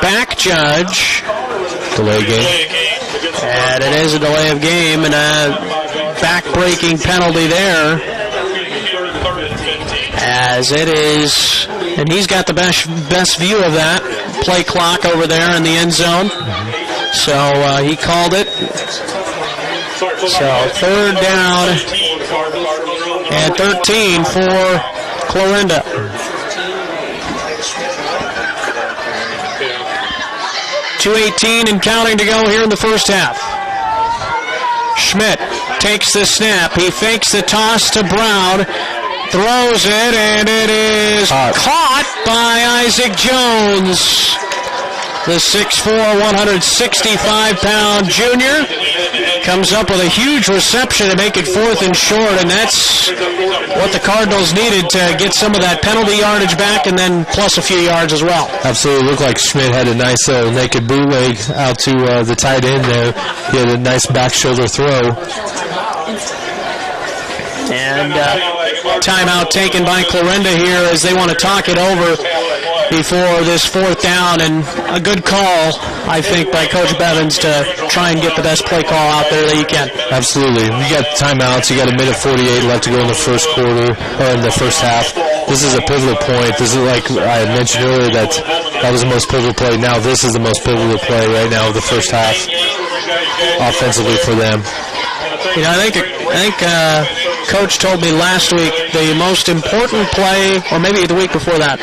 back judge. Delay game. And it is a delay of game and a back-breaking penalty there. As it is, and he's got the best view of that play clock over there in the end zone. So he called it. So third down and 13 for Clarinda. .218 and counting to go here in the first half. Schmidt takes the snap. He fakes the toss to Brown. Throws it, and it is caught by Isaac Jones, the 6'4", 165-pound junior. comes up with a huge reception to make it 4th and short, and that's what the Cardinals needed to get some of that penalty yardage back and then plus a few yards as well. Absolutely. Looked like Schmidt had a nice naked bootleg out to the tight end there. He had a nice back shoulder throw. And timeout taken by Clarinda here as they want to talk it over before this 4th down, and a good call, I think, by Coach Bevins to try and get the best play call out there that you can. Absolutely. You got timeouts. You got a minute 48 left to go in the first quarter, or in the first half. This is a pivotal point. This is like I mentioned earlier that was the most pivotal play. Now this is the most pivotal play right now of the first half offensively for them. You know, I think Coach told me last week the most important play, or maybe the week before that,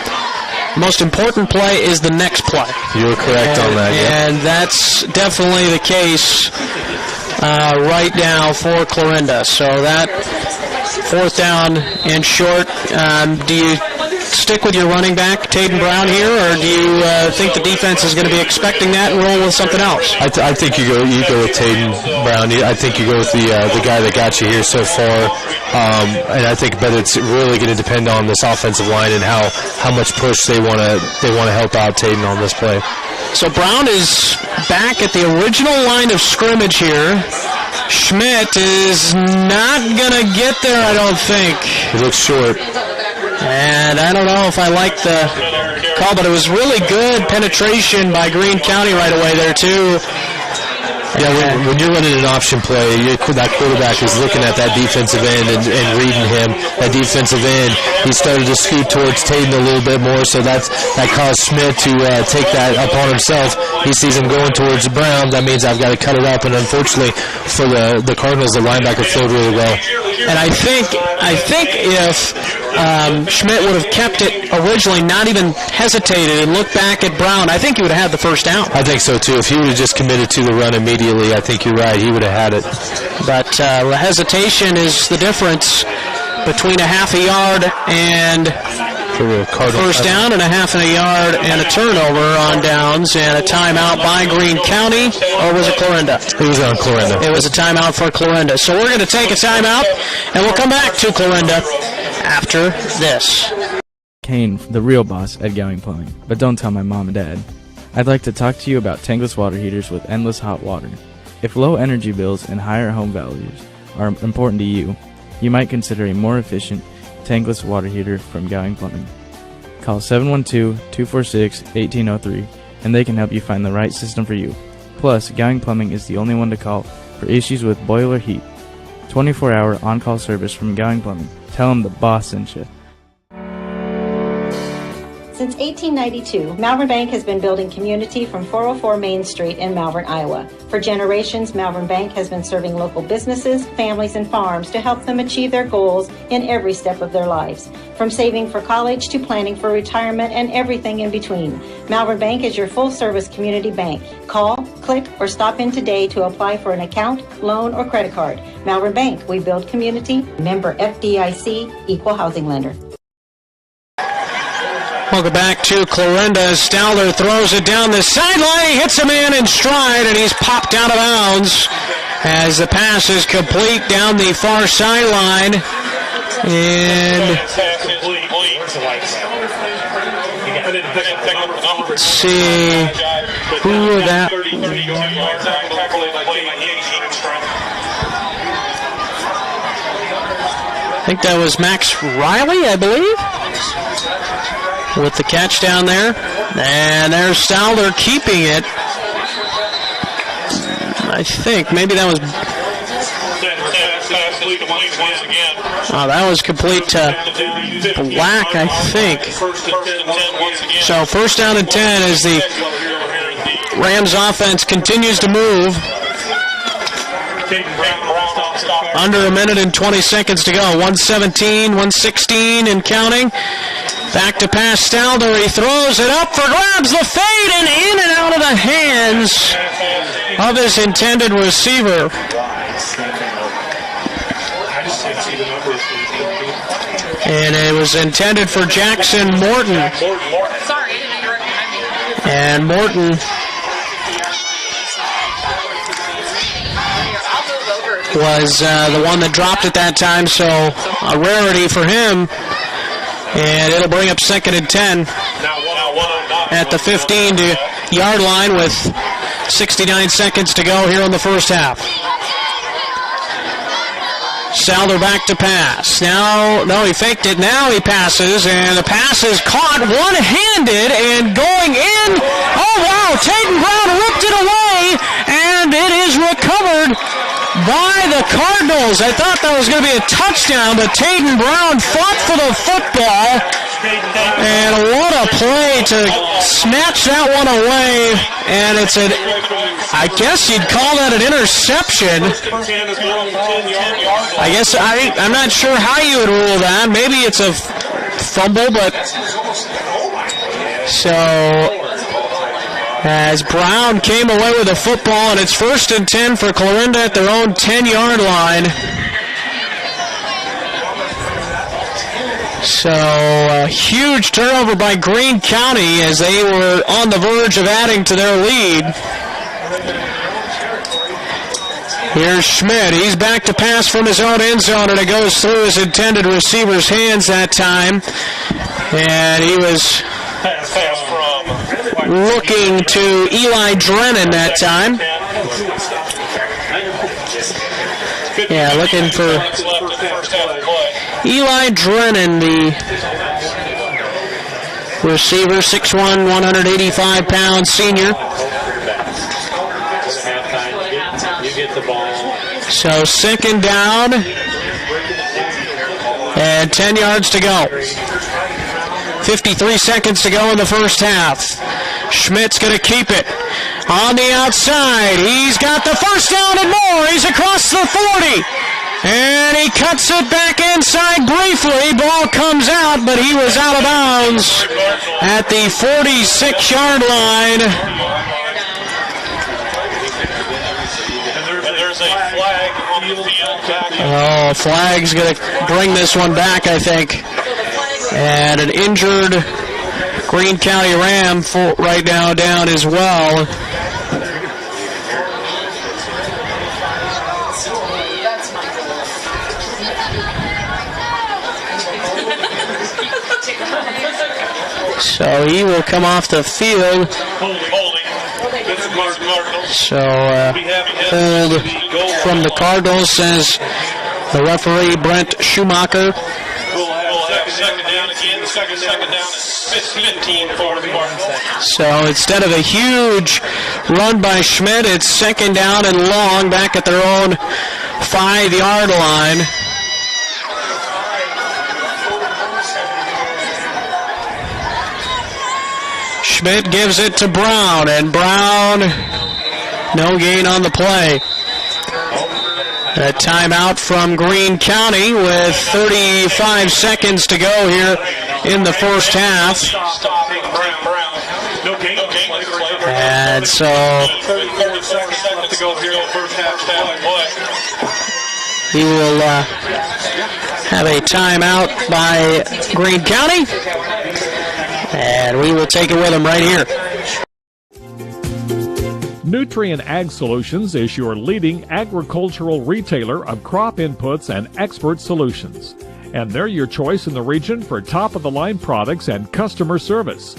the most important play is the next play. You're correct on that, yeah. And that's definitely the case right now for Clarinda. So that 4th down and short, do you stick with your running back, Taden Brown, here, or do you think the defense is going to be expecting that and roll with something else? I think you go with Taden Brown. I think you go with the guy that got you here so far. And I think, but it's really going to depend on this offensive line and how much push they want to help out Taden on this play. So Brown is back at the original line of scrimmage here. Schmidt is not going to get there, I don't think. He looks short. And I don't know if I like the call, but it was really good penetration by Greene County right away there, too. Yeah, when you're running an option play, that quarterback is looking at that defensive end and reading him. That defensive end, he started to scoot towards Taden a little bit more, so that caused Schmidt to take that upon himself. He sees him going towards Brown. That means I've got to cut it up, and unfortunately for the Cardinals, the linebacker flowed really well. And I think if Schmidt would have kept it originally, not even hesitated and looked back at Brown, I think he would have had the first down. I think so, too. If he would have just committed to the run immediately, I think you're right. He would have had it. But the hesitation is the difference between a half a yard and first down, and a half a yard and a turnover on downs, and a timeout by Greene County, or was it Clarinda? It was on Clarinda. It was a timeout for Clarinda. So we're going to take a timeout, and we'll come back to Clarinda after this. Kane, the real boss at Gowing Plumbing, but don't tell my mom and dad. I'd like to talk to you about tankless water heaters with endless hot water. If low energy bills and higher home values are important to you, you might consider a more efficient tankless water heater from Gowing Plumbing. Call 712-246-1803 and they can help you find the right system for you. Plus, Gowing Plumbing is the only one to call for issues with boiler heat. 24-hour on-call service from Gowing Plumbing. Tell them the boss sent you. Since 1892, Malvern Bank has been building community from 404 Main Street in Malvern, Iowa. For generations, Malvern Bank has been serving local businesses, families, and farms to help them achieve their goals in every step of their lives. From saving for college to planning for retirement and everything in between, Malvern Bank is your full-service community bank. Call, click, or stop in today to apply for an account, loan, or credit card. Malvern Bank, we build community. Member FDIC, Equal Housing Lender. Welcome back to Clarinda. Stowler throws it down the sideline. He hits a man in stride, and he's popped out of bounds as the pass is complete down the far sideline. And let's see who that. I think that was Max Riley, I believe, with the catch down there. And there's Stowler keeping it. I think maybe that was... Oh, that was complete to Black, I think. So 1st down and 10 as the Rams offense continues to move. Under a minute and 20 seconds to go. 117, 116 and counting. Back to pass Stowler. He throws it up for grabs. The fade and in and out of the hands of his intended receiver. And it was intended for Jackson Morton. And Morton was the one that dropped at that time, so a rarity for him. And it'll bring up 2nd and 10 at the 15-yard line with 69 seconds to go here in the first half. Souther back to pass. Now, no, he faked it. Now he passes, and the pass is caught one-handed and going in. Oh, wow, Tatum Brown ripped it away, and it is recovered by the Cardinals. I thought that was going to be a touchdown, but Tatum Brown fought for the football, and what a play to snatch that one away, and it's an, I guess you'd call that an interception. I guess I'm not sure how you would rule that. Maybe it's a fumble, but so as Brown came away with the football, and it's 1st and 10 for Clarinda at their own 10-yard line. So a huge turnover by Greene County as they were on the verge of adding to their lead. Here's Schmidt. He's back to pass from his own end zone, and it goes through his intended receiver's hands that time. And he was looking to Eli Drennan that time. Yeah, looking for Eli Drennan, the receiver, 6'1", 185-pound senior. So 2nd down and 10 yards to go. 53 seconds to go in the first half. Schmidt's going to keep it on the outside. He's got the first down and more. He's across the 40. And he cuts it back inside briefly. Ball comes out, but he was out of bounds at the 46-yard line. Oh, flag's going to bring this one back, I think. And an injured Greene County Ram right now down as well. So he will come off the field. So hold from the Cardinals, says the referee Brent Schumacher. So instead of a huge run by Schmidt, it's 2nd down and long back at their own 5-yard line. Schmidt gives it to Brown, and Brown, no gain on the play. A timeout from Greene County with 35 seconds to go here in the first half. And so he will have a timeout by Greene County. And we will take it with him right here. Nutrien Ag Solutions is your leading agricultural retailer of crop inputs and expert solutions. And they're your choice in the region for top-of-the-line products and customer service.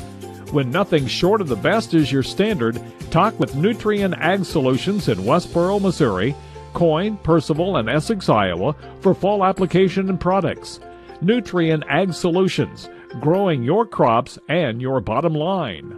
When nothing short of the best is your standard, talk with Nutrien Ag Solutions in Westboro, Missouri, Coyne, Percival, and Essex, Iowa for fall application and products. Nutrien Ag Solutions, growing your crops and your bottom line.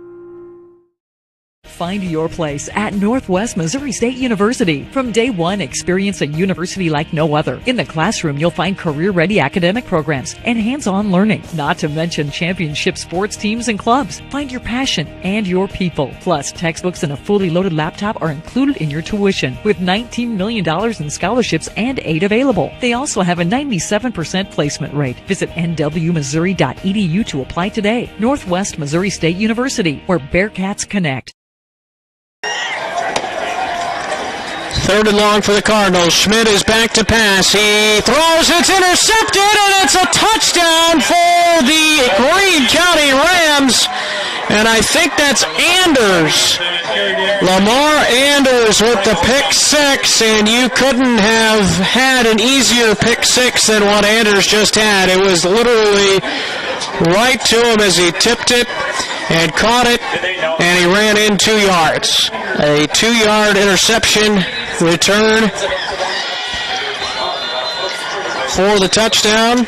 Find your place at Northwest Missouri State University. From day one, experience a university like no other. In the classroom, you'll find career-ready academic programs and hands-on learning, not to mention championship sports teams and clubs. Find your passion and your people. Plus, textbooks and a fully loaded laptop are included in your tuition, with $19 million in scholarships and aid available. They also have a 97% placement rate. Visit nwmissouri.edu to apply today. Northwest Missouri State University, where Bearcats connect. 3rd and long for the Cardinals. Schmidt is back to pass. He throws. It's intercepted, and it's a touchdown for the Greene County Rams. And I think that's Anders. Lamar Anders with the pick six, and you couldn't have had an easier pick six than what Anders just had. It was literally right to him as he tipped it and caught it, and he ran in 2 yards. A 2-yard interception return for the touchdown.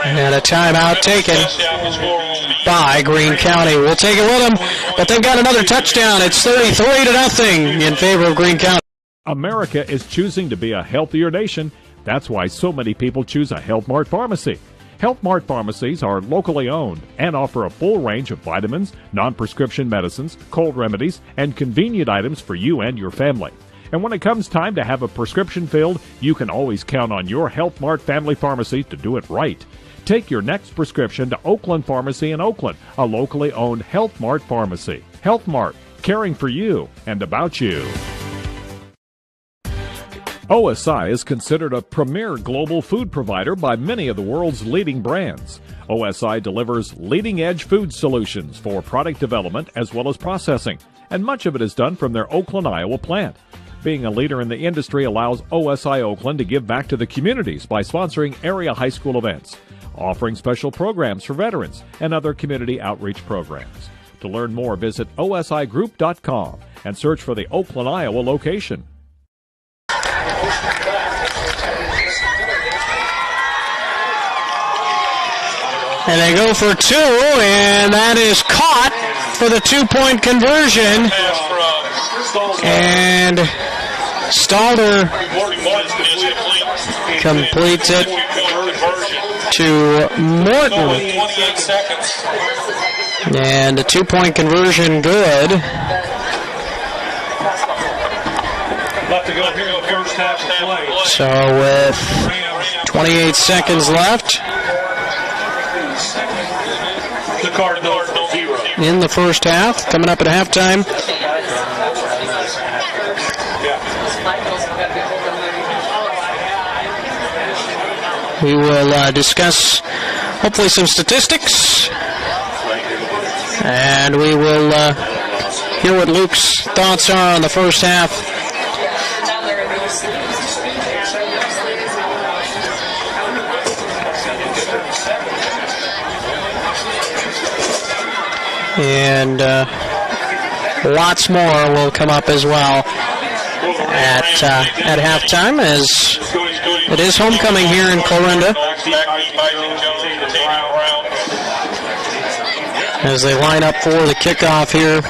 And a timeout taken by Greene County. We'll take it with them, but they've got another touchdown. It's 33-0 in favor of Greene County. America is choosing to be a healthier nation. That's why so many people choose a Health Mart pharmacy. Health Mart pharmacies are locally owned and offer a full range of vitamins, non-prescription medicines, cold remedies, and convenient items for you and your family. And when it comes time to have a prescription filled, you can always count on your Health Mart family pharmacy to do it right. Take your next prescription to Oakland Pharmacy in Oakland, a locally owned Health Mart pharmacy. Health Mart, caring for you and about you. OSI is considered a premier global food provider by many of the world's leading brands. OSI delivers leading-edge food solutions for product development as well as processing, and much of it is done from their Oakland, Iowa plant. Being a leader in the industry allows OSI Oakland to give back to the communities by sponsoring area high school events, offering special programs for veterans, and other community outreach programs. To learn more, visit osigroup.com and search for the Oakland, Iowa location. And they go for 2, and that is caught for the 2-point conversion. And Stalder completes it to Morton. And the 2-point conversion good. So with 28 seconds left in the first half, coming up at halftime. We will discuss hopefully some statistics, and we will hear what Luke's thoughts are on the first half. And lots more will come up as well at halftime, as it is homecoming here in Clarinda, as they line up for the kickoff here.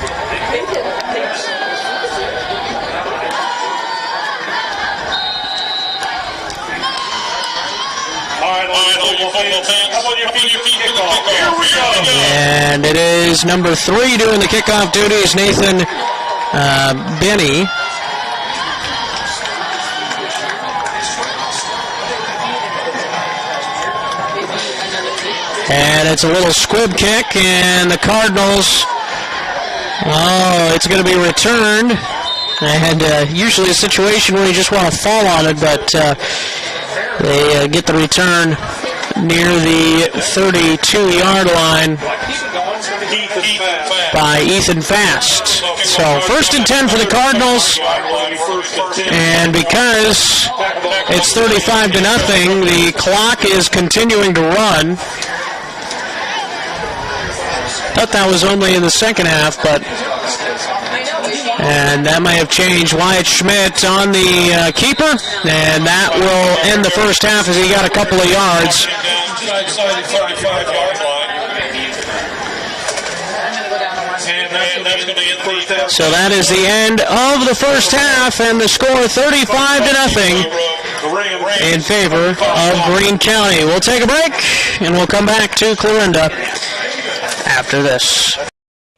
And it is number 3 doing the kickoff duties, Nathan Benny. And it's a little squib kick, and the Cardinals, it's going to be returned. And usually a situation where you just want to fall on it, but they get the return near the 32-yard line by Ethan Fast. So 1st and 10 for the Cardinals, and because it's 35-0, the clock is continuing to run. Thought that was only in the second half, and that may have changed. Wyatt Schmidt on the keeper, and that will end the first half as he got a couple of yards. So that is the end of the first half, and the score 35-0 in favor of Greene County. We'll take a break, and we'll come back to Clarinda after this.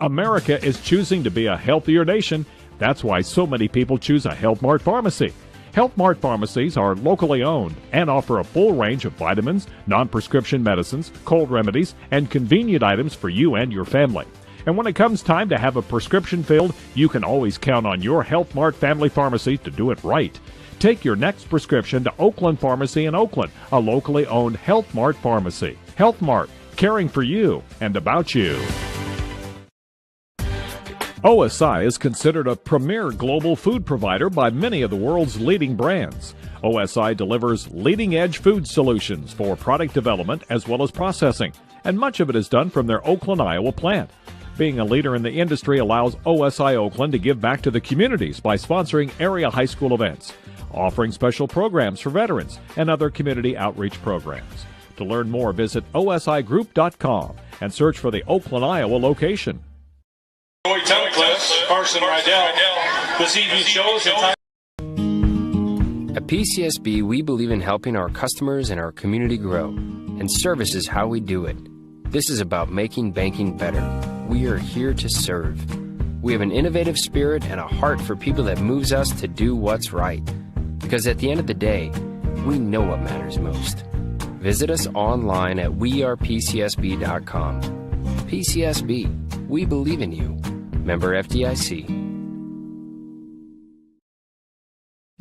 America is choosing to be a healthier nation. That's why so many people choose a Health Mart pharmacy. Health Mart pharmacies are locally owned and offer a full range of vitamins, non-prescription medicines, cold remedies, and convenient items for you and your family. And when it comes time to have a prescription filled, you can always count on your Health Mart family pharmacy to do it right. Take your next prescription to Oakland Pharmacy in Oakland, a locally owned Health Mart pharmacy. Health Mart, caring for you and about you. OSI is considered a premier global food provider by many of the world's leading brands. OSI delivers leading-edge food solutions for product development as well as processing, and much of it is done from their Oakland, Iowa plant. Being a leader in the industry allows OSI Oakland to give back to the communities by sponsoring area high school events, offering special programs for veterans, and other community outreach programs. To learn more, visit osigroup.com and search for the Oakland, Iowa location. Joy Tunnicliff, Carson Rydell, this evening shows and At PCSB, we believe in helping our customers and our community grow, and service is how we do it. This is about making banking better. We are here to serve. We have an innovative spirit and a heart for people that moves us to do what's right. Because at the end of the day, we know what matters most. Visit us online at wearepcsb.com. PCSB, we believe in you. Member FDIC.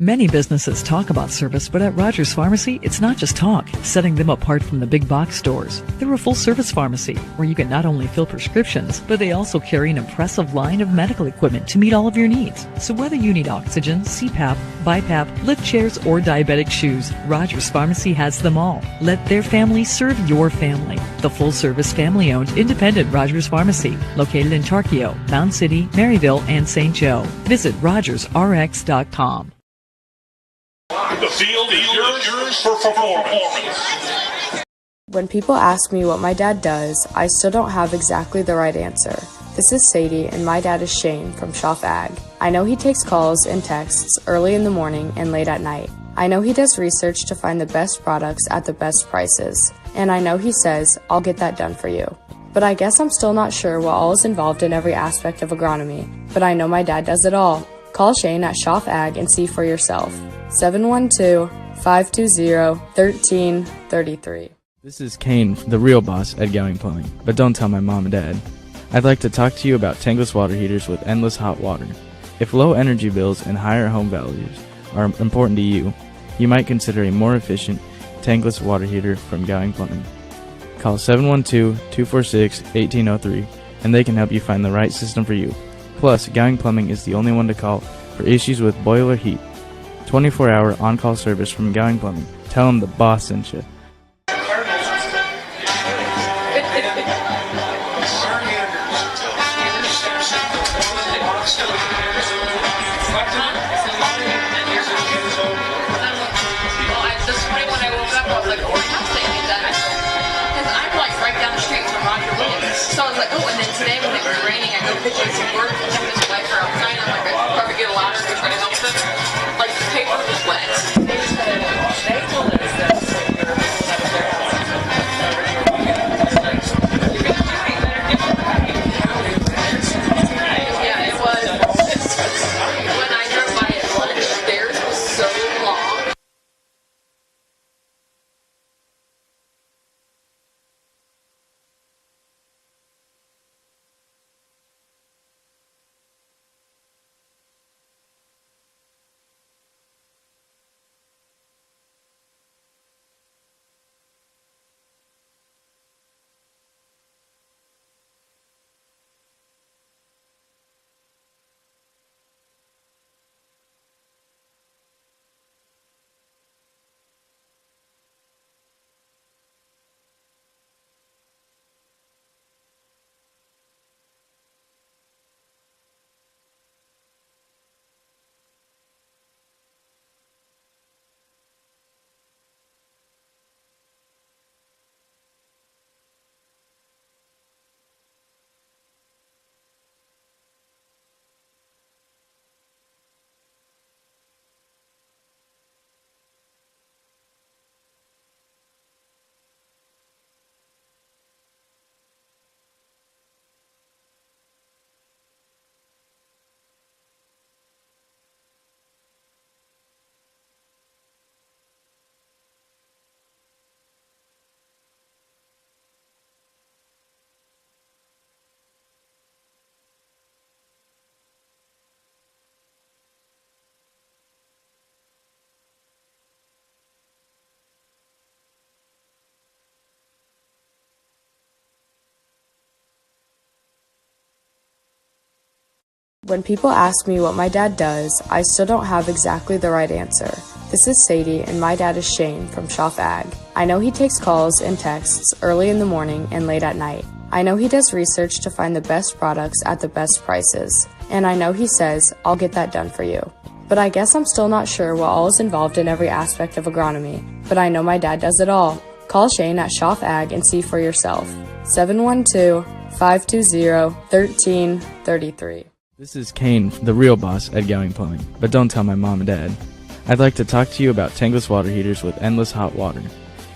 Many businesses talk about service, but at Rogers Pharmacy, it's not just talk, setting them apart from the big box stores. They're a full-service pharmacy where you can not only fill prescriptions, but they also carry an impressive line of medical equipment to meet all of your needs. So whether you need oxygen, CPAP, BiPAP, lift chairs, or diabetic shoes, Rogers Pharmacy has them all. Let their family serve your family. The full-service, family-owned, independent Rogers Pharmacy, located in Tarkio, Mound City, Maryville, and St. Joe. Visit rogersrx.com. the field is yours for performance. When people ask me what my dad does, I still don't have exactly the right answer. This is Sadie, and my dad is Shane from Schaff Ag. I know he takes calls and texts early in the morning and late at night. I know he does research to find the best products at the best prices. And I know he says, I'll get that done for you. But I guess I'm still not sure what all is involved in every aspect of agronomy. But I know my dad does it all. Call Shane at Schaff Ag and see for yourself. 712-520-1333. This is Kane, the real boss at Gowing Plumbing, but don't tell my mom and dad. I'd like to talk to you about tankless water heaters with endless hot water. If low energy bills and higher home values are important to you, you might consider a more efficient tankless water heater from Gowing Plumbing. Call 712-246-1803 and they can help you find the right system for you. Plus, Gowing Plumbing is the only one to call for issues with boiler heat. 24-hour on-call service from Gowing Plumbing. Tell them the boss sent you. So I was like, oh, and then today when it was raining, I go pitching some work, and him and his wife are outside, and I'm like, I should probably get a ladder to try to help them. Like, the paper was wet. They told us that. Yeah, it was. When I drove by at lunch, theirs was so long. When people ask me what my dad does, I still don't have exactly the right answer. This is Sadie, and my dad is Shane from Schaff Ag. I know he takes calls and texts early in the morning and late at night. I know he does research to find the best products at the best prices. And I know he says, I'll get that done for you. But I guess I'm still not sure what all is involved in every aspect of agronomy. But I know my dad does it all. Call Shane at Schaff Ag and see for yourself. 712-520-1333. This is Kane, the real boss at Gowing Plumbing, but don't tell my mom and dad. I'd like to talk to you about tankless water heaters with endless hot water.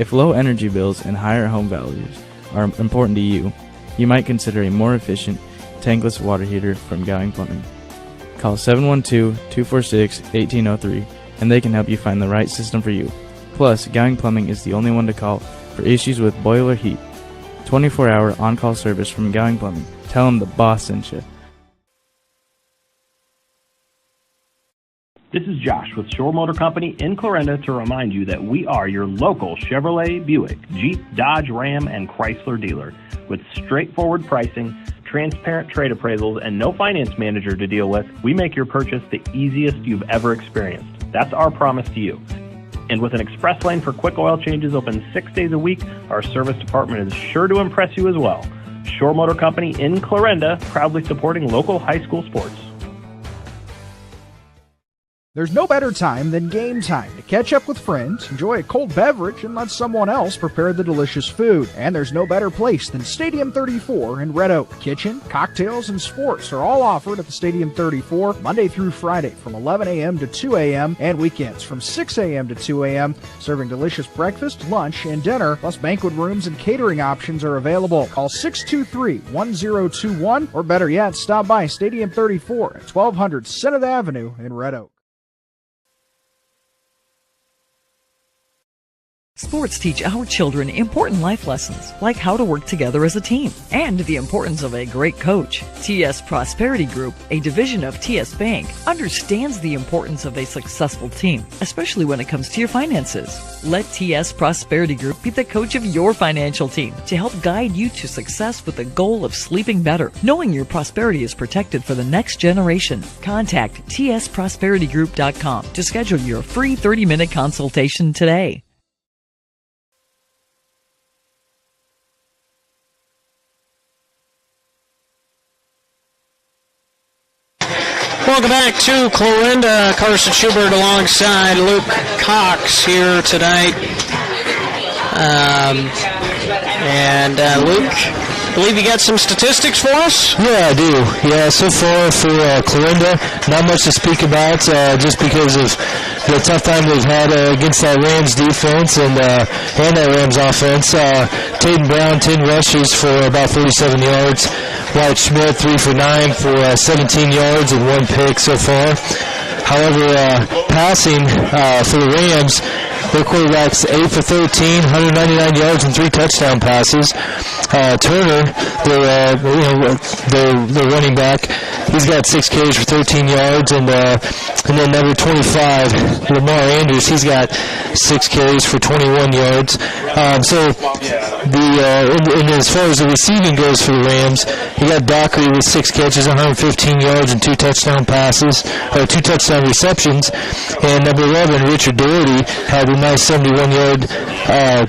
If low energy bills and higher home values are important to you, you might consider a more efficient tankless water heater from Gowing Plumbing. Call 712-246-1803 and they can help you find the right system for you. Plus, Gowing Plumbing is the only one to call for issues with boiler heat. 24-hour on-call service from Gowing Plumbing. Tell them the boss sent you. This is Josh with Shore Motor Company in Clarinda to remind you that we are your local Chevrolet, Buick, Jeep, Dodge, Ram, and Chrysler dealer. With straightforward pricing, transparent trade appraisals, and no finance manager to deal with, we make your purchase the easiest you've ever experienced. That's our promise to you. And with an express lane for quick oil changes open 6 days a week, our service department is sure to impress you as well. Shore Motor Company in Clarinda, proudly supporting local high school sports. There's no better time than game time to catch up with friends, enjoy a cold beverage, and let someone else prepare the delicious food. And there's no better place than Stadium 34 in Red Oak. Kitchen, cocktails, and sports are all offered at the Stadium 34 Monday through Friday from 11 a.m. to 2 a.m. and weekends from 6 a.m. to 2 a.m. Serving delicious breakfast, lunch, and dinner, plus banquet rooms and catering options are available. Call 623-1021 or better yet, stop by Stadium 34 at 1200 Senate Avenue in Red Oak. Sports teach our children important life lessons, like how to work together as a team and the importance of a great coach. TS Prosperity Group, a division of TS Bank, understands the importance of a successful team, especially when it comes to your finances. Let TS Prosperity Group be the coach of your financial team to help guide you to success with the goal of sleeping better, knowing your prosperity is protected for the next generation. Contact tsprosperitygroup.com to schedule your free 30-minute consultation today. Welcome back to Clarinda. Carson Schubert alongside Luke Cox here tonight. Luke, I believe you got some statistics for us? Yeah, I do. Yeah, so far for Clarinda, not much to speak about just because of the tough time they've had against that Rams defense and that Rams offense. Caden Brown, 10 rushes for about 47 yards. Wyatt Schmidt, 3 for 9 for 17 yards and 1 pick so far. However, passing for the Rams, their quarterback's 8 for 13, 199 yards and 3 touchdown passes. Turner, their running back, he's got 6 carries for 13 yards, and then number 25, Lamar Andrews, he's got 6 carries for 21 yards. And as far as the receiving goes for the Rams, you got Dockery with 6 catches, 115 yards, and 2 touchdown passes, or 2 touchdown receptions. And number 11, Richard Doherty, had a nice 71-yard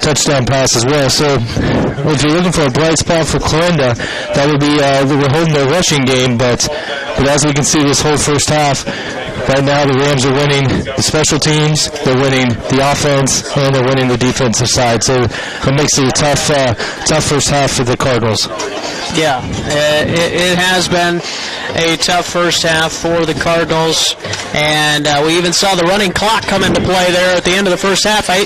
touchdown pass as well. So if you're looking for a bright spot for Clarinda, that would be we're holding their rushing game, but as we can see this whole first half, right now the Rams are winning the special teams, they're winning the offense, and they're winning the defensive side. So it makes it a tough first half for the Cardinals. Yeah, it has been a tough first half for the Cardinals, and we even saw the running clock come into play there at the end of the first half. I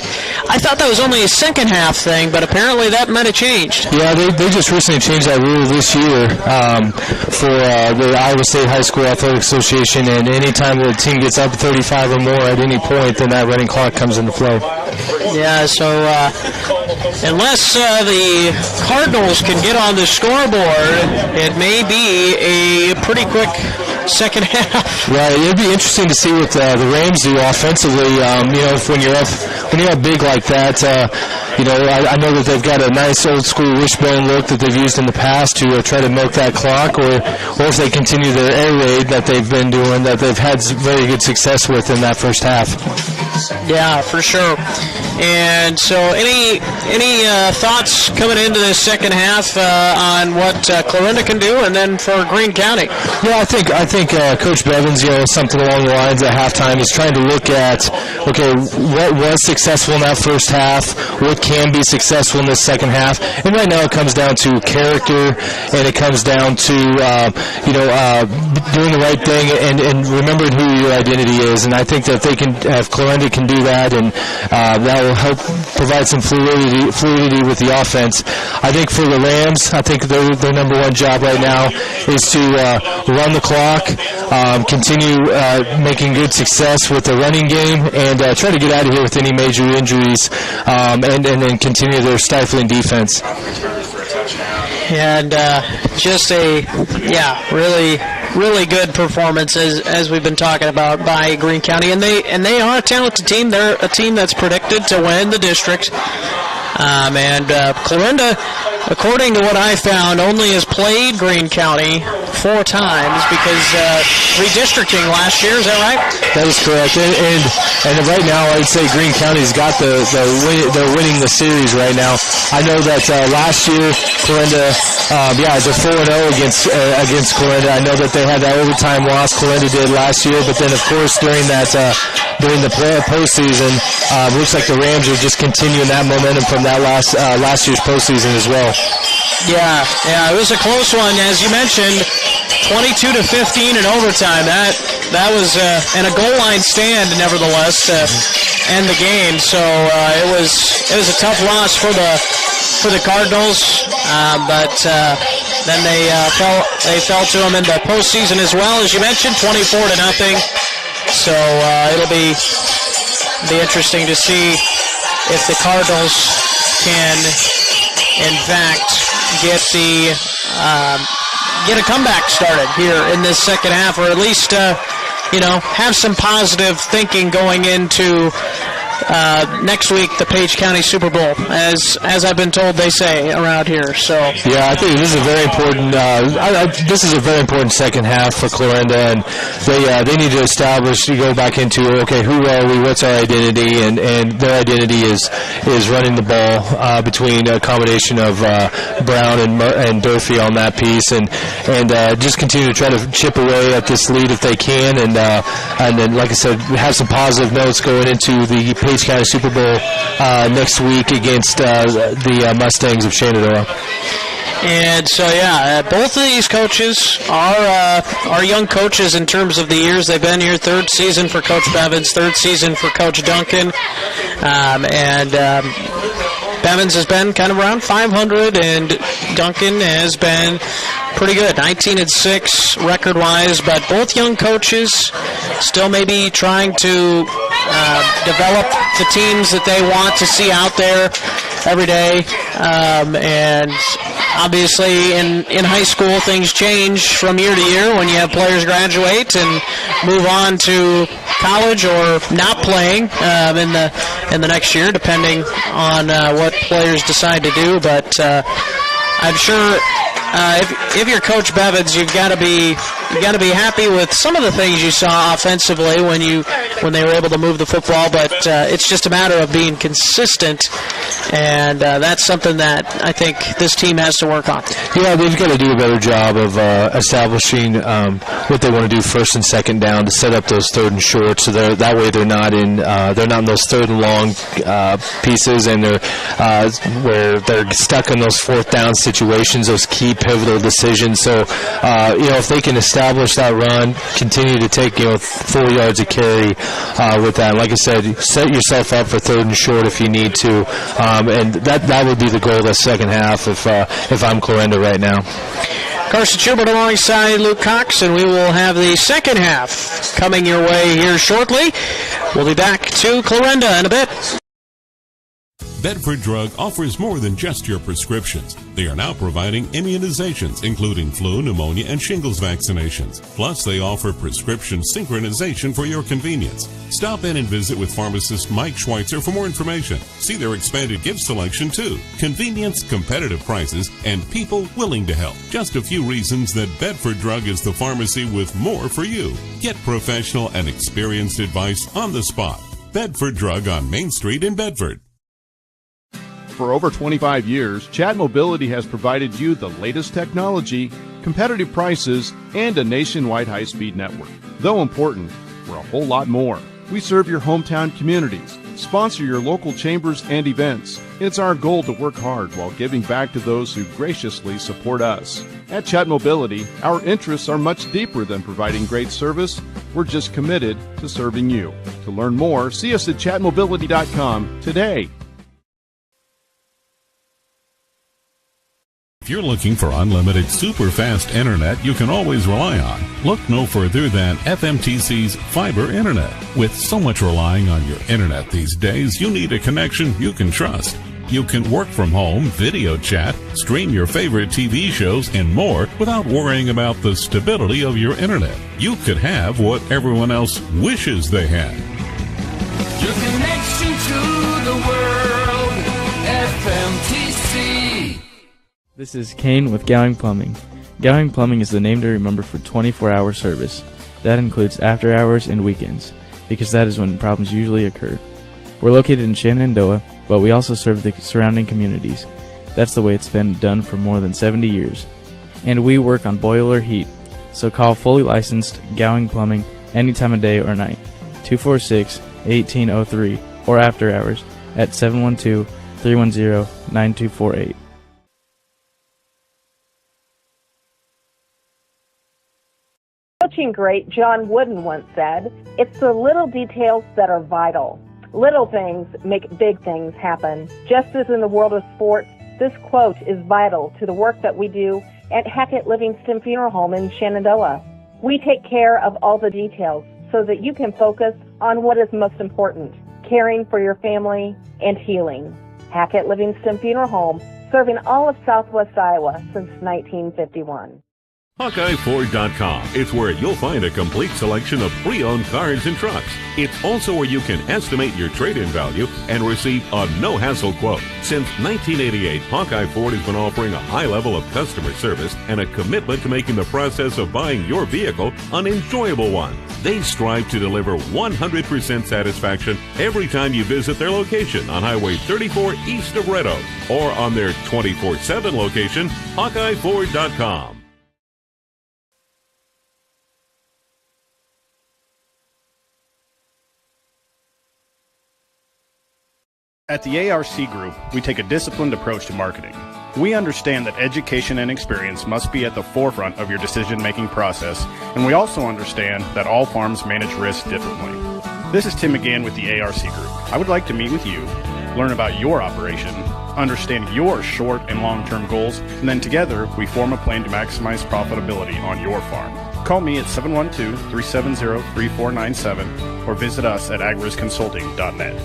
thought that was only a second half thing, but apparently that might have changed. Yeah, they just recently changed that rule this year for the Iowa State High School Athletic Association, and anytime the team gets up 35 or more at any point, then that running clock comes into play. Yeah, so unless the Cardinals can get on the scoreboard, it may be a pretty quick second half. Right, it'd be interesting to see what the Rams do offensively. When you're up big like that, I know that they've got a nice old school wishbone look that they've used in the past to try to milk that clock, or if they continue their air raid that they've been doing, that they've had very good success with in that first half. Yeah, for sure. And so, any thoughts coming into this second half on what Clarinda can do, and then for Greene County? Yeah, I think Coach Bevins, something along the lines at halftime is trying to look at, what was successful in that first half, what can be successful in this second half, and right now it comes down to character, and it comes down to doing the right thing and remembering who your identity is. And I think that if Clarinda can do that, and that will help provide some fluidity with the offense. I think for the Rams, I think their number one job right now is to run the clock, continue making good success with the running game, and try to get out of here with any major injuries, and then continue their stifling defense. And just a really good performance as we've been talking about by Greene County, and they are a talented team. They're a team that's predicted to win the district. And Clarinda, according to what I found, only has played Greene County 4 times because redistricting last year. Is that right? That is correct. And right now, I'd say Greene County's got they're winning the series right now. I know that last year, Clarinda, they're 4-0 against Clarinda. I know that they had that overtime loss Clarinda did last year, but then of course during the postseason, looks like the Rams are just continuing that momentum from that last year's postseason as well. Yeah, it was a close one, as you mentioned, 22-15 in overtime. That was and a goal line stand, nevertheless, to end the game. So it was a tough loss for the Cardinals, but then they fell to them in the postseason as well, as you mentioned, 24-0. So it'll be interesting to see if the Cardinals can, in fact, get a comeback started here in this second half, or at least have some positive thinking going into next week, the Page County Super Bowl, as I've been told they say around here. So yeah, I think this is a very important. This is a very important second half for Clarinda, and they need to establish. You go back into who are we? What's our identity? And their identity is running the ball between a combination of Brown and Durfee on that piece, and just continue to try to chip away at this lead if they can, and then like I said, have some positive notes going into the Page County Super Bowl next week against the Mustangs of Shenandoah. And so, both of these coaches are young coaches in terms of the years they've been here. Third season for Coach Bevins, third season for Coach Duncan. Bevins has been kind of around 500, and Duncan has been pretty good, 19-6 record-wise. But both young coaches still maybe trying to develop the teams that they want to see out there every day. And obviously in high school, things change from year to year when you have players graduate and move on to college or not playing in the next year, depending on what players decide to do. But I'm sure if you're Coach Bevins, you've got to be happy with some of the things you saw offensively when they were able to move the football. But it's just a matter of being consistent, and that's something that I think this team has to work on. Yeah, they've got to do a better job of establishing what they want to do first and second down to set up those third and short, so that way they're not in those third and long pieces, and where they're stuck in those fourth down situations, those key pivotal decisions. So if they can establish that run, continue to take 4 yards of carry with that. And like I said, set yourself up for third and short if you need to, and that would be the goal of the second half if I'm Clarinda right now. Carson Schubert alongside Luke Cox, and we will have the second half coming your way here shortly. We'll be back to Clarinda in a bit. Bedford Drug offers more than just your prescriptions. They are now providing immunizations, including flu, pneumonia, and shingles vaccinations. Plus, they offer prescription synchronization for your convenience. Stop in and visit with pharmacist Mike Schweitzer for more information. See their expanded gift selection, too. Convenience, competitive prices, and people willing to help. Just a few reasons that Bedford Drug is the pharmacy with more for you. Get professional and experienced advice on the spot. Bedford Drug on Main Street in Bedford. For over 25 years, Chat Mobility has provided you the latest technology, competitive prices, and a nationwide high-speed network. Though important, we're a whole lot more. We serve your hometown communities, sponsor your local chambers and events. It's our goal to work hard while giving back to those who graciously support us. At Chat Mobility, our interests are much deeper than providing great service. We're just committed to serving you. To learn more, see us at chatmobility.com today. If you're looking for unlimited, super fast internet you can always rely on, look no further than FMTC's fiber internet. With so much relying on your internet these days, you need a connection you can trust. You can work from home, video chat, stream your favorite TV shows, and more without worrying about the stability of your internet. You could have what everyone else wishes they had. Your connection to the world, FMTC. This is Kane with Gowing Plumbing. Gowing Plumbing is the name to remember for 24-hour service. That includes after hours and weekends, because that is when problems usually occur. We're located in Shenandoah, but we also serve the surrounding communities. That's the way it's been done for more than 70 years. And we work on boiler heat, so call fully licensed Gowing Plumbing any time of day or night, 246-1803, or after hours at 712-310-9248. Coaching great John Wooden once said, "It's the little details that are vital. Little things make big things happen." Just as in the world of sports, this quote is vital to the work that we do at Hackett Livingston Funeral Home in Shenandoah. We take care of all the details so that you can focus on what is most important, caring for your family and healing. Hackett Livingston Funeral Home, serving all of Southwest Iowa since 1951. HawkeyeFord.com. It's where you'll find a complete selection of pre-owned cars and trucks. It's also where you can estimate your trade-in value and receive a no-hassle quote. Since 1988, Hawkeye Ford has been offering a high level of customer service and a commitment to making the process of buying your vehicle an enjoyable one. They strive to deliver 100% satisfaction every time you visit their location on Highway 34 east of Red Oak or on their 24/7 location, HawkeyeFord.com. At the ARC Group, we take a disciplined approach to marketing. We understand that education and experience must be at the forefront of your decision-making process, and we also understand that all farms manage risk differently. This is Tim again with the ARC Group. I would like to meet with you, learn about your operation, understand your short and long-term goals, and then together we form a plan to maximize profitability on your farm. Call me at 712-370-3497 or visit us at agrisconsulting.net.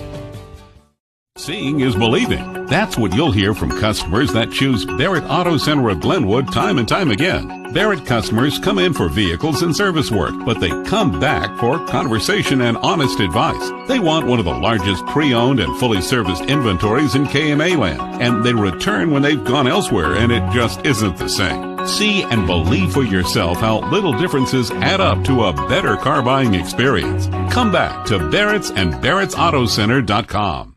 Seeing is believing. That's what you'll hear from customers that choose Barrett Auto Center of Glenwood time and time again. Barrett customers come in for vehicles and service work, but they come back for conversation and honest advice. They want one of the largest pre-owned and fully serviced inventories in KMA land, and they return when they've gone elsewhere and it just isn't the same. See and believe for yourself how little differences add up to a better car buying experience. Come back to Barrett's and Barrett'sAutoCenter.com.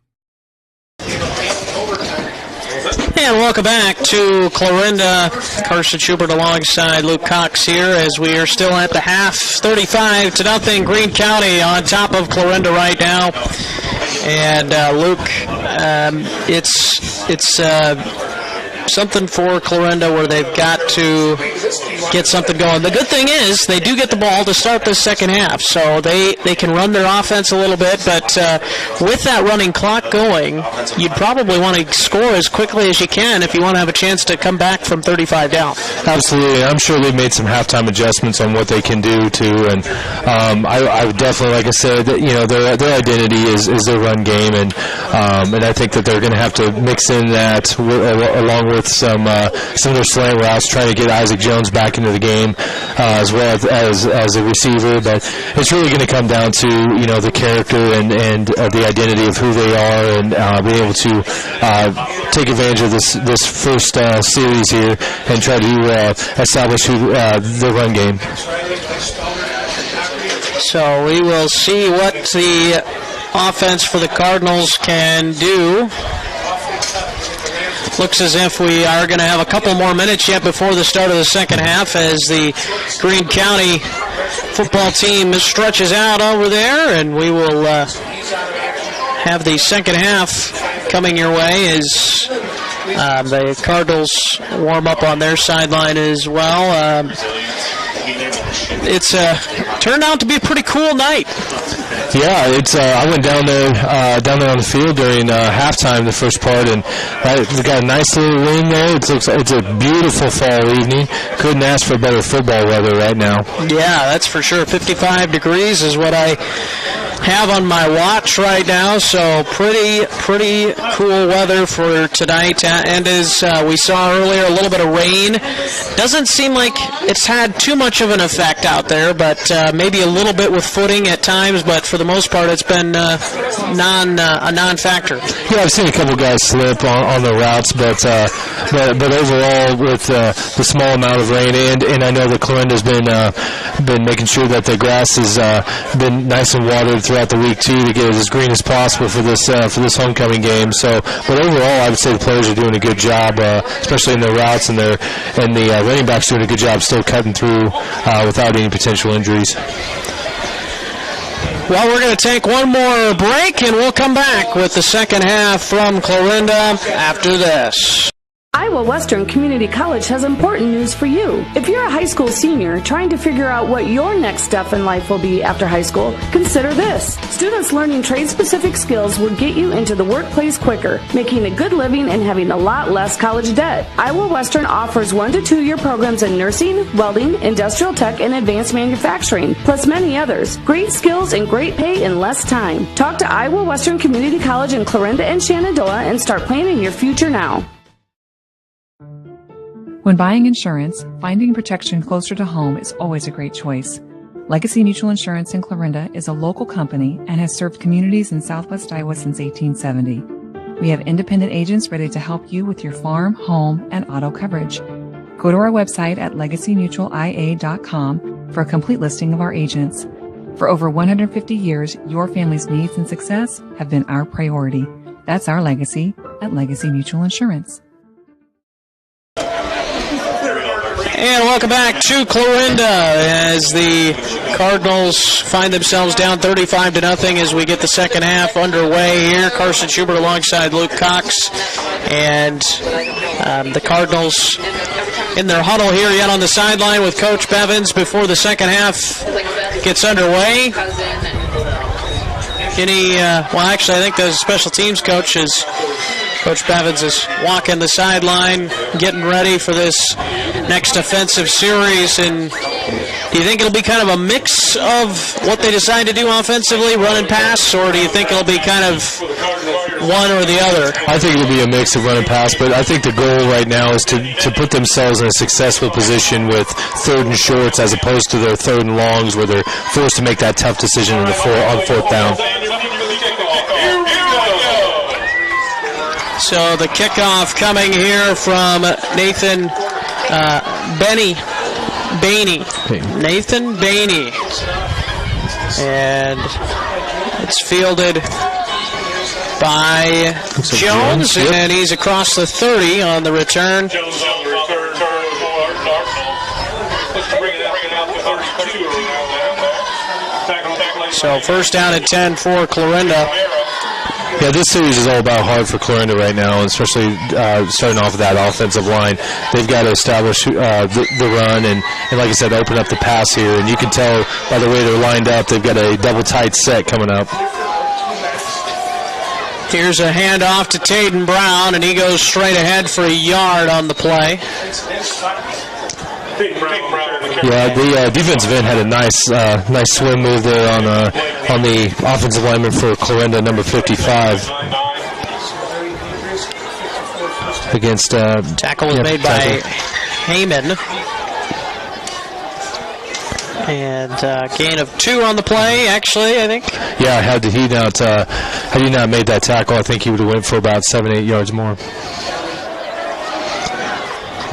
And welcome back to Clarinda. Carson Schubert alongside Luke Cox here as we are still at the half, 35-0. Greene County on top of Clarinda right now. And Luke, it's something for Clarinda where they've got to get something going. The good thing is they do get the ball to start the second half, so they can run their offense a little bit, but with that running clock going, you'd probably want to score as quickly as you can if you want to have a chance to come back from 35 down. Absolutely. I'm sure they've made some halftime adjustments on what they can do, too, and I would definitely, like I said, their identity is their run game, and I think that they're going to have to mix in that along with some of their slant routes, trying to get Isaac Jones back into the game as well as a receiver. But it's really going to come down to the character and the identity of who they are, and being able to take advantage of this first series here and try to establish the run game. So we will see what the offense for the Cardinals can do. Looks as if we are going to have a couple more minutes yet before the start of the second half as the Greene County football team stretches out over there, and we will have the second half coming your way as the Cardinals warm up on their sideline as well. It's turned out to be a pretty cool night. Yeah, I went down there on the field during halftime, the first part, and we got a nice little wind there. It's a beautiful fall evening. Couldn't ask for better football weather right now. Yeah, that's for sure. 55 degrees is what I have on my watch right now, so pretty cool weather for tonight. And as we saw earlier, a little bit of rain. Doesn't seem like it's had too much of an effect out there, but maybe a little bit with footing at times, but for the most part it's been a non-factor. Yeah, I've seen a couple guys slip on the routes, but overall with the small amount of rain, and I know that Clarinda's been making sure that the grass has been nice and watered throughout the week too, to get it as green as possible for this homecoming game. So, but overall, I would say the players are doing a good job, especially in their routes, and the running backs doing a good job still cutting through without any potential injuries. Well, we're going to take one more break, and we'll come back with the second half from Clarinda after this. Iowa Western Community College has important news for you. If you're a high school senior trying to figure out what your next step in life will be after high school, consider this. Students learning trade-specific skills will get you into the workplace quicker, making a good living and having a lot less college debt. Iowa Western offers 1 to 2 year programs in nursing, welding, industrial tech, and advanced manufacturing, plus many others. Great skills and great pay in less time. Talk to Iowa Western Community College in Clarinda and Shenandoah and start planning your future now. When buying insurance, finding protection closer to home is always a great choice. Legacy Mutual Insurance in Clarinda is a local company and has served communities in Southwest Iowa since 1870. We have independent agents ready to help you with your farm, home, and auto coverage. Go to our website at legacymutualia.com for a complete listing of our agents. For over 150 years, your family's needs and success have been our priority. That's our legacy at Legacy Mutual Insurance. And welcome back to Clarinda as the Cardinals find themselves down 35-0 as we get the second half underway here. Carson Schubert alongside Luke Cox, and the Cardinals in their huddle here yet on the sideline with Coach Bevins before the second half gets underway. Actually, I think the special teams coach is Coach Bevins is walking the sideline, getting ready for this next offensive series. And do you think it'll be kind of a mix of what they decide to do offensively, run and pass, or do you think it'll be kind of one or the other? I think it'll be a mix of run and pass, but I think the goal right now is to put themselves in a successful position with third and shorts as opposed to their third and longs where they're forced to make that tough decision on fourth down. So the kickoff coming here from Nathan Nathan Bainey. And it's fielded by Jones, and he's across the 30 on the return. So first down at 10 for Clarinda. Yeah, this series is all about hard for Clarinda right now, and especially starting off with that offensive line. They've got to establish the run and, like I said, open up the pass here. And you can tell by the way they're lined up, they've got a double tight set coming up. Here's a handoff to Taden Brown, and he goes straight ahead for a yard on the play. Yeah, the defensive end had a nice swim move there on the offensive lineman for Clarinda, number 55. Against tackle was made by Heyman. And gain of 2 on the play, actually, I think. Yeah, had he not made that tackle, I think he would have went for about 7-8 yards more.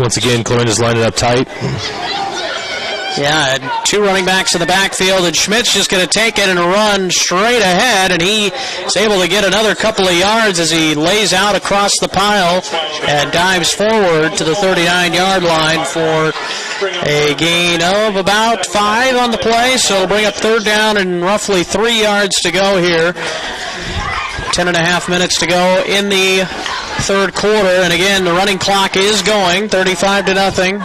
Once again, Clarinda's lining up tight. Yeah, and 2 running backs in the backfield, and Schmidt's just going to take it and run straight ahead, and he is able to get another couple of yards as he lays out across the pile and dives forward to the 39-yard line for a gain of about 5 on the play, so it'll bring up 3rd down and roughly 3 yards to go here. 10.5 minutes to go in the 3rd quarter, and again, the running clock is going, 35-0.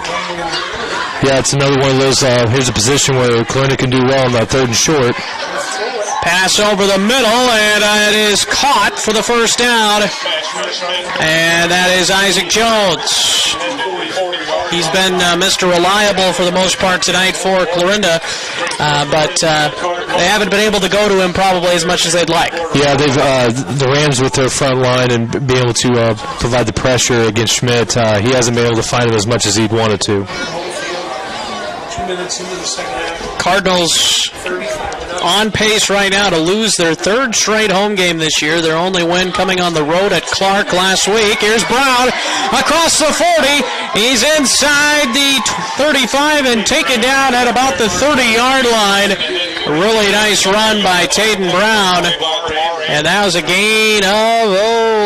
Yeah, it's another one of those, here's a position where Clarinda can do well on that 3rd and short. Pass over the middle, and it is caught for the 1st down. And that is Isaac Jones. He's been Mr. Reliable for the most part tonight for Clarinda, but they haven't been able to go to him probably as much as they'd like. Yeah, they've the Rams with their front line and being able to provide the pressure against Schmidt, he hasn't been able to find him as much as he'd wanted to. 2 minutes into the second half. Cardinals on pace right now to lose their 3rd straight home game this year. Their only win coming on the road at Clark last week. Here's Brown across the 40. He's inside the 35 and taken down at about the 30-yard line. A really nice run by Taden Brown. And that was a gain of,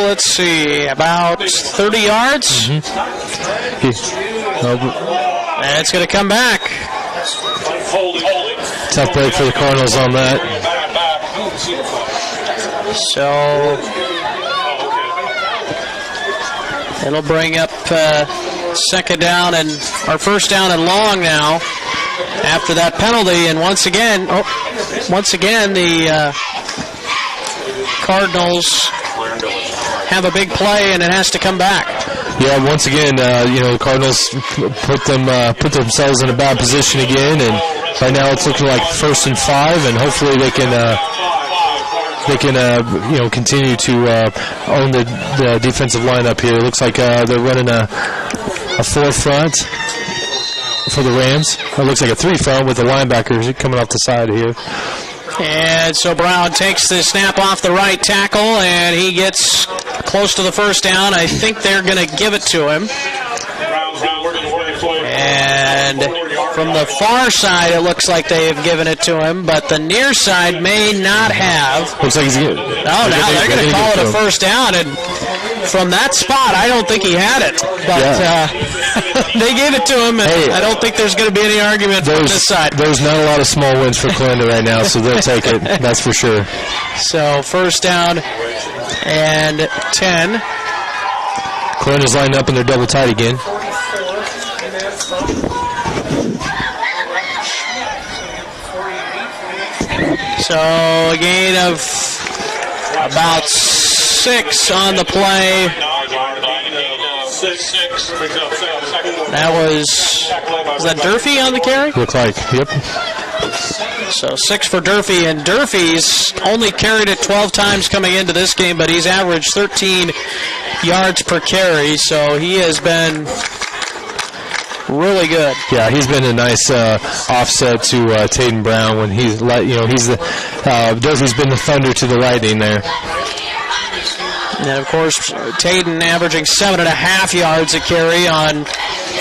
let's see, about 30 yards. And it's going to come back. Tough break for the Cardinals on that. So it'll bring up 2nd down and our 1st down and long now after that penalty. And once again the Cardinals have a big play and it has to come back. Yeah, once again, the Cardinals put themselves in a bad position again, and right now it's looking like 1st and 5, and hopefully they can continue to own the defensive line up here. It looks like they're running a 4 front for the Rams. It looks like a 3 front with the linebackers coming off the side here. And so Brown takes the snap off the right tackle, and he gets close to the 1st down. I think they're going to give it to him. And from the far side, it looks like they have given it to him, but the near side may not have. Looks like he's getting. Oh, now they're going to call it a 1st down, and from that spot, I don't think he had it. But they gave it to him, and I don't think there's going to be any argument from this side. There's not a lot of small wins for Clarinda right now, so they'll take it. That's for sure. So 1st down and 10. Clarinda's lined up and they're double tight again. So a gain of about 6 on the play. That was that Durfee on the carry? Looked like, yep. So 6 for Durfee, and Durfee's only carried it 12 times coming into this game, but he's averaged 13 yards per carry, so he has been really good. Yeah, he's been a nice offset to Taden Brown when he's Durfee's been the thunder to the lightning there. And of course, Taden averaging 7.5 yards a carry on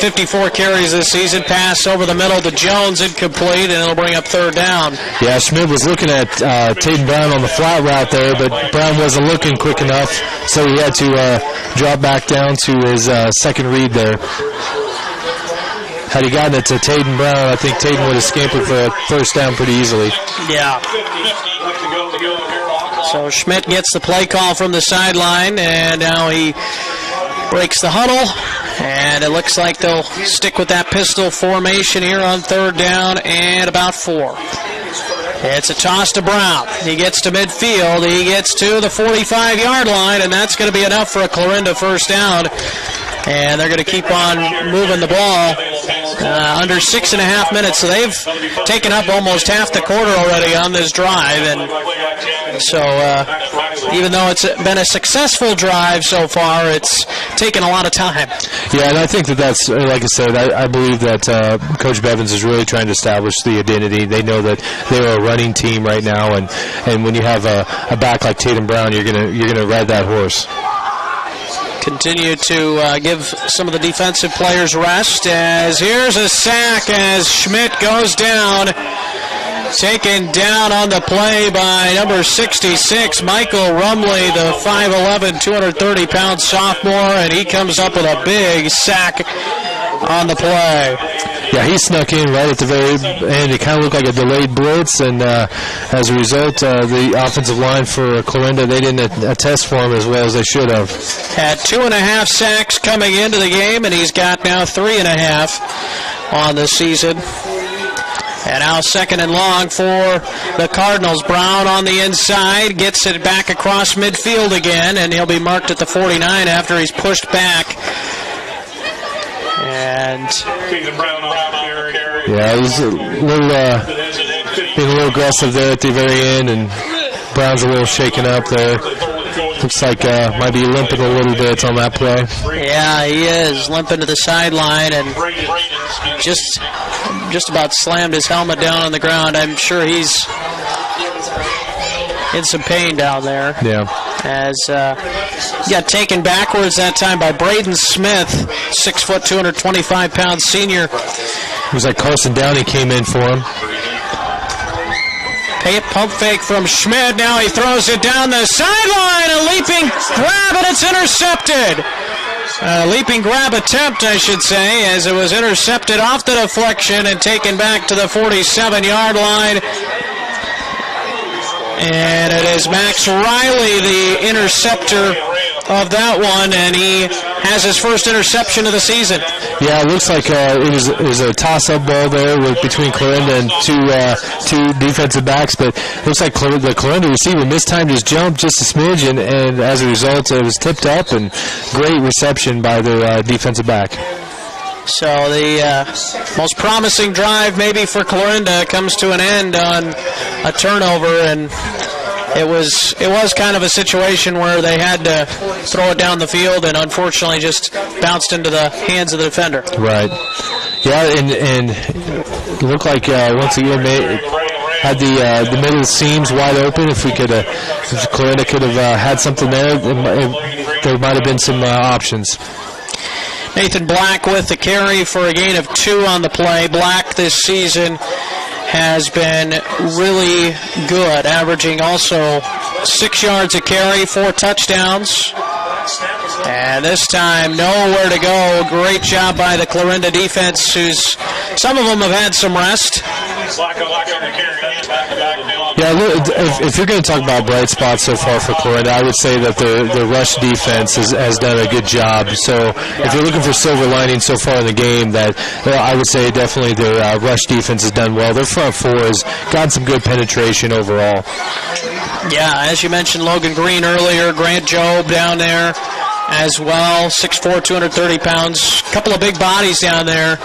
54 carries this season. Pass over the middle to Jones, incomplete, and it'll bring up 3rd down. Yeah, Schmidt was looking at Taden Brown on the flat route there, but Brown wasn't looking quick enough, so he had to drop back down to his 2nd read there. Had he gotten it to Taden Brown, I think Taden would have scampered for a 1st down pretty easily. Yeah. So Schmidt gets the play call from the sideline, and now he breaks the huddle, and it looks like they'll stick with that pistol formation here on 3rd down and about 4. It's a toss to Brown. He gets to midfield. He gets to the 45-yard line, and that's going to be enough for a Clarinda first down. And they're going to keep on moving the ball under 6.5 minutes. So they've taken up almost half the quarter already on this drive. And so even though it's been a successful drive so far, it's taken a lot of time. Yeah, and I think that's, like I said, I believe that Coach Bevins is really trying to establish the identity. They know that they're a running team right now, and when you have a back like Tatum Brown, you're gonna ride that horse. Continue to give some of the defensive players rest, as here's a sack as Schmidt goes down. Taken down on the play by number 66, Michael Rumley, the 5'11", 230-pound sophomore, and he comes up with a big sack on the play. Yeah, he snuck in right at the very end. It kind of looked like a delayed blitz, and as a result, the offensive line for Clarinda, they didn't attest for him as well as they should have. Had 2.5 sacks coming into the game, and he's got now 3.5 on the season. And now 2nd and long for the Cardinals. Brown on the inside, gets it back across midfield again, and he'll be marked at the 49 after he's pushed back. And yeah, it was a little being a little aggressive there at the very end, and Brown's a little shaken up there. Looks like might be limping a little bit on that play. Yeah, he is limping to the sideline, and just about slammed his helmet down on the ground. I'm sure he's in some pain down there. Yeah. As got taken backwards that time by Braden Smith, 6 foot, 225-pound senior. It was like Carson Downey came in for him. Pump fake from Schmidt. Now he throws it down the sideline. A leaping grab, and it's intercepted. A leaping grab attempt, I should say, as it was intercepted off the deflection and taken back to the 47-yard line. And it is Max Riley, the interceptor of that one, and he has his first interception of the season. Yeah, it looks like it was a toss-up ball there between Clarinda and two defensive backs, but it looks like the Clarinda receiver mistimed his jump just a smidge, and as a result, it was tipped up, and great reception by the defensive back. So the most promising drive maybe for Clarinda comes to an end on a turnover, and it was kind of a situation where they had to throw it down the field, and unfortunately just bounced into the hands of the defender. Right. Yeah, and it looked like once again they had the middle seams wide open. If Clarinda could have had something there, there might have been some options. Nathan Black with the carry for a gain of 2 on the play. Black this season has been really good, averaging also 6 yards a carry, 4 touchdowns. And this time, nowhere to go. Great job by the Clarinda defense, some of them have had some rest. Yeah, if you're going to talk about bright spots so far for Clarinda, I would say that their rush defense has done a good job. So if you're looking for silver lining so far in the game, that I would say definitely their rush defense has done well. Their front four has gotten some good penetration overall. Yeah, as you mentioned, Logan Greene earlier, Grant Job down there as well, 6'4", 230 pounds. A couple of big bodies down there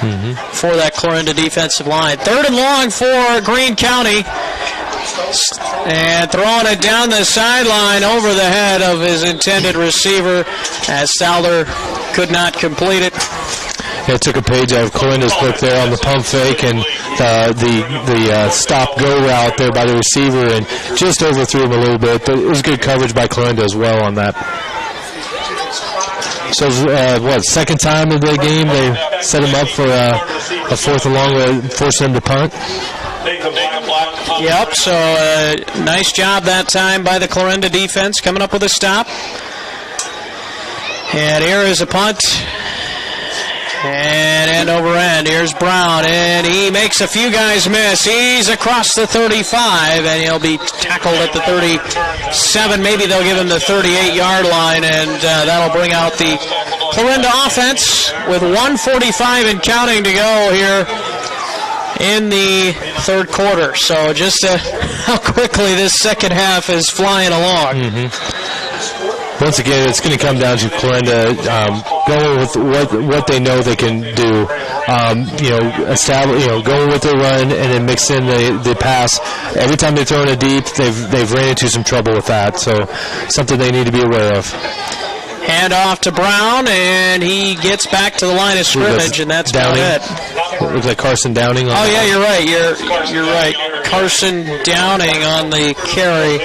for that Clarinda defensive line. 3rd and long for Greene County. And throwing it down the sideline over the head of his intended receiver as Fowler could not complete it. Yeah, took a page out of Clarinda's book there on the pump fake and the stop-go route there by the receiver, and just overthrew him a little bit, but it was good coverage by Clarinda as well on that. So, second time in the game they set him up for a 4th and long, forcing him to punt? Yep, so nice job that time by the Clarinda defense, coming up with a stop. And here is a punt. And end over end. Here's Brown, and he makes a few guys miss. He's across the 35, and he'll be tackled at the 37. Maybe they'll give him the 38-yard line, and that'll bring out the Clarinda offense with 1:45 and counting to go here in the third quarter. So just how quickly this second half is flying along. Once again, it's going to come down to Clarinda going with what they know they can do. Going with their run and then mix in the pass. Every time they throw in a deep, they've ran into some trouble with that. So something they need to be aware of. Hand off to Brown, and he gets back to the line of scrimmage, and that's about it. It looks like Carson Downing. Oh yeah, you're right. You're right. Carson Downing on the carry.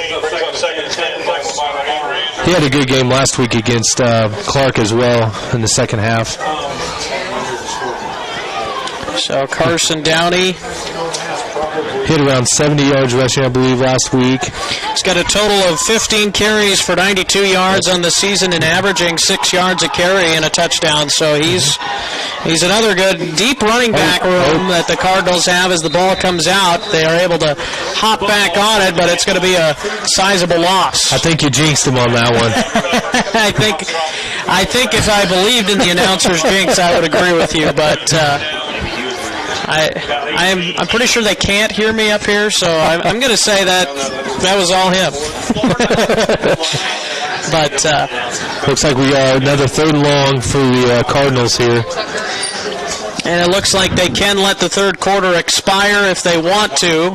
He had a good game last week against Clark as well in the second half. So Carson Downey hit around 70 yards rushing, I believe, last week. He's got a total of 15 carries for 92 yards on the season and averaging 6 yards a carry and a touchdown. So he's another good deep running back room that the Cardinals have as the ball comes out. They are able to hop back on it, but it's going to be a sizable loss. I think you jinxed him on that one. I think if I believed in the announcer's jinx, I would agree with you, but I'm pretty sure they can't hear me up here, so I'm going to say that was all him. But looks like we got another third and long for the Cardinals here. And it looks like they can let the third quarter expire if they want to.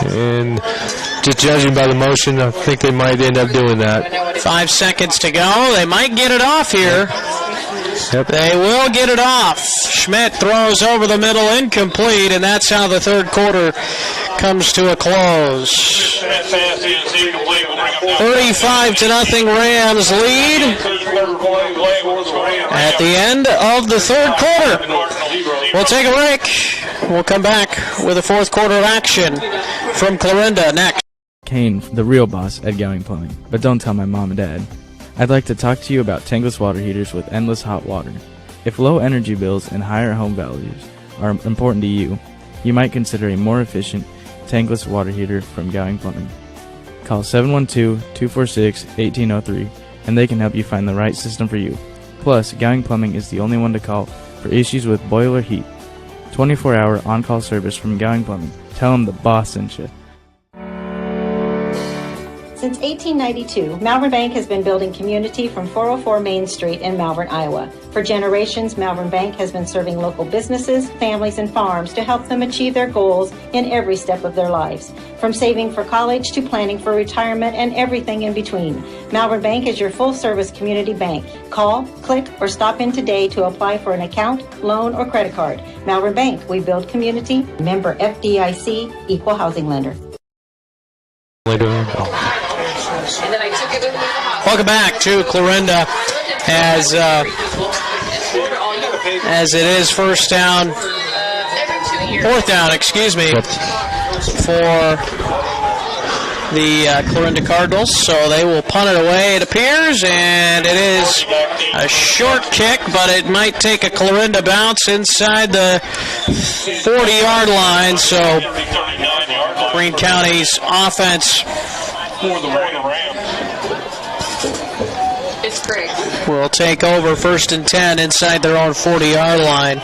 And just judging by the motion, I think they might end up doing that. 5 seconds to go. They might get it off here. Yep. They will get it off. Schmidt throws over the middle, incomplete, and that's how the third quarter comes to a close. 35-0 Rams lead at the end of the third quarter. We'll take a break. We'll come back with the fourth quarter action from Clarinda next. Kane, the real boss at Gowing Plumbing, but don't tell my mom and dad. I'd like to talk to you about tankless water heaters with endless hot water. If low energy bills and higher home values are important to you, you might consider a more efficient tankless water heater from Gowing Plumbing. Call 712-246-1803 and they can help you find the right system for you. Plus, Gowing Plumbing is the only one to call for issues with boiler heat. 24-hour on-call service from Gowing Plumbing. Tell them the boss sent you. Since 1892, Malvern Bank has been building community from 404 Main Street in Malvern, Iowa. For generations, Malvern Bank has been serving local businesses, families, and farms to help them achieve their goals in every step of their lives. From saving for college to planning for retirement and everything in between, Malvern Bank is your full-service community bank. Call, click, or stop in today to apply for an account, loan, or credit card. Malvern Bank, we build community. Member FDIC, Equal Housing Lender. Welcome back to Clarinda as it is fourth down, for the Clarinda Cardinals. So they will punt it away, it appears, and it is a short kick, but it might take a Clarinda bounce inside the 40-yard line. So Greene County's offense will take over 1st and 10 inside their own 40-yard line.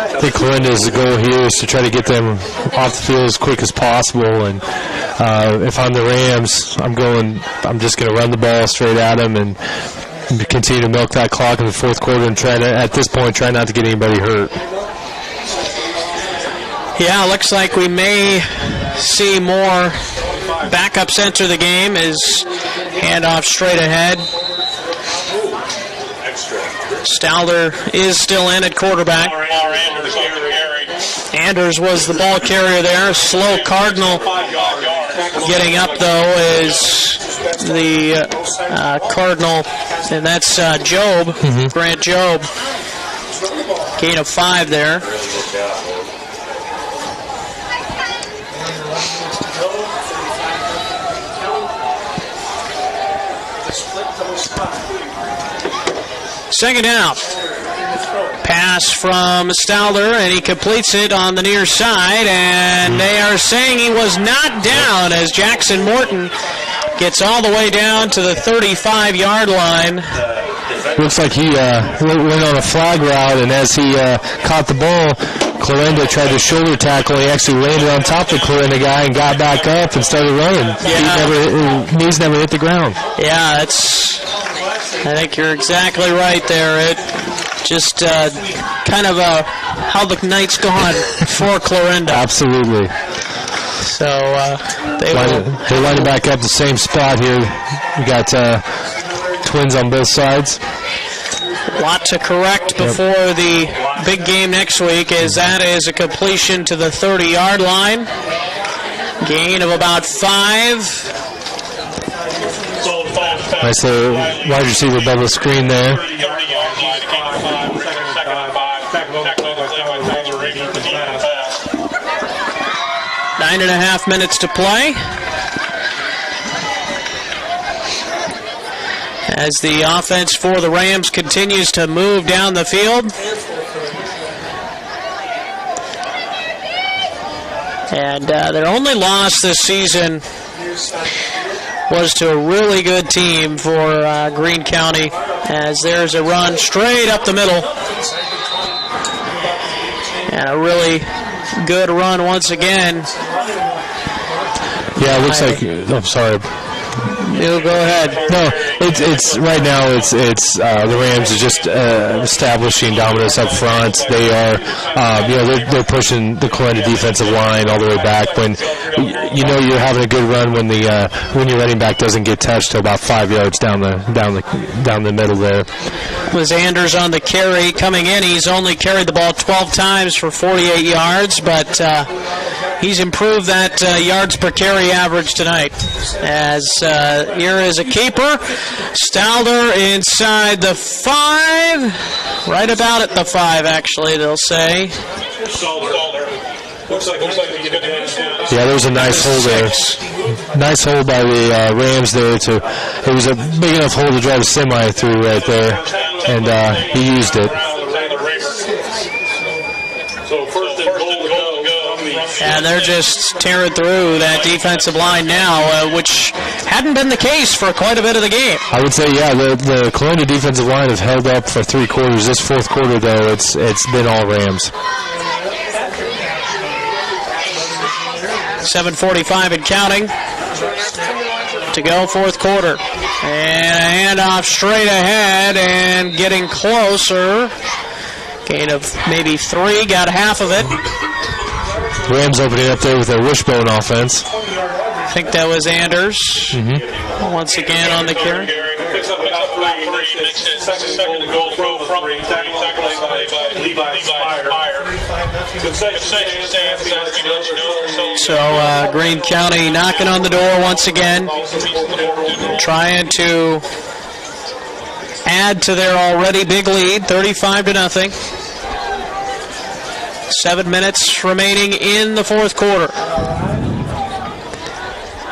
I think Clarinda's goal here is to try to get them off the field as quick as possible. And if I'm the Rams, I'm just going to run the ball straight at them and continue to milk that clock in the fourth quarter and at this point, try not to get anybody hurt. Yeah, looks like we may see more backups enter the game as handoff straight ahead. Stalder is still in at quarterback. Anders was the ball carrier there. Slow Cardinal getting up, though, is the Cardinal, and that's Job, Grant Job. Gain of 5 there. Second down. Pass from Stalder, and he completes it on the near side, and they are saying he was not down as Jackson Morton gets all the way down to the 35-yard line. Looks like he went on a flag route, and as he caught the ball, Clarinda tried to shoulder tackle. He actually landed on top of the Clarinda guy and got back up and started running. Yeah. Knees never hit the ground. Yeah, I think you're exactly right there. It just kind of how the night's gone for Clarinda. Absolutely. So they line it back up the same spot here. We got twins on both sides. A lot to correct before the big game next week, as that is a completion to the 30-yard line. Gain of about 5. Nice little wide receiver bubble screen there. 9.5 minutes to play. As the offense for the Rams continues to move down the field. And their only loss this season was to a really good team for Greene County, as there's a run straight up the middle. And a really good run once again. Yeah, it looks like. I'm sorry. You go ahead. No, it's right now. It's the Rams are just establishing dominance up front. They are, they're pushing the Clarinda defensive line all the way back. When you're having a good run when your running back doesn't get touched till about 5 yards down the middle there. Was Anders on the carry coming in? He's only carried the ball 12 times for 48 yards, but he's improved that yards per carry average tonight. As here is a keeper. Stalder inside the 5. Right about at the 5, actually, they'll say. Yeah, there was a nice hold there. Nice hold by the Rams there. It was a big enough hole to drive a semi through right there, and he used it. And they're just tearing through that defensive line now, which hadn't been the case for quite a bit of the game. I would say, yeah, the Clarinda defensive line have held up for 3 quarters. This fourth quarter, though, it's been all Rams. 7:45 and counting to go, fourth quarter. And a handoff straight ahead and getting closer. Gain of maybe 3, got half of it. Rams opening up there with their wishbone offense. I think that was Anders. Mm-hmm. Once again on the carry. Second to goal throw from So Greene County knocking on the door once again, trying to add to their already big lead, 35-0. 7 minutes remaining in the fourth quarter.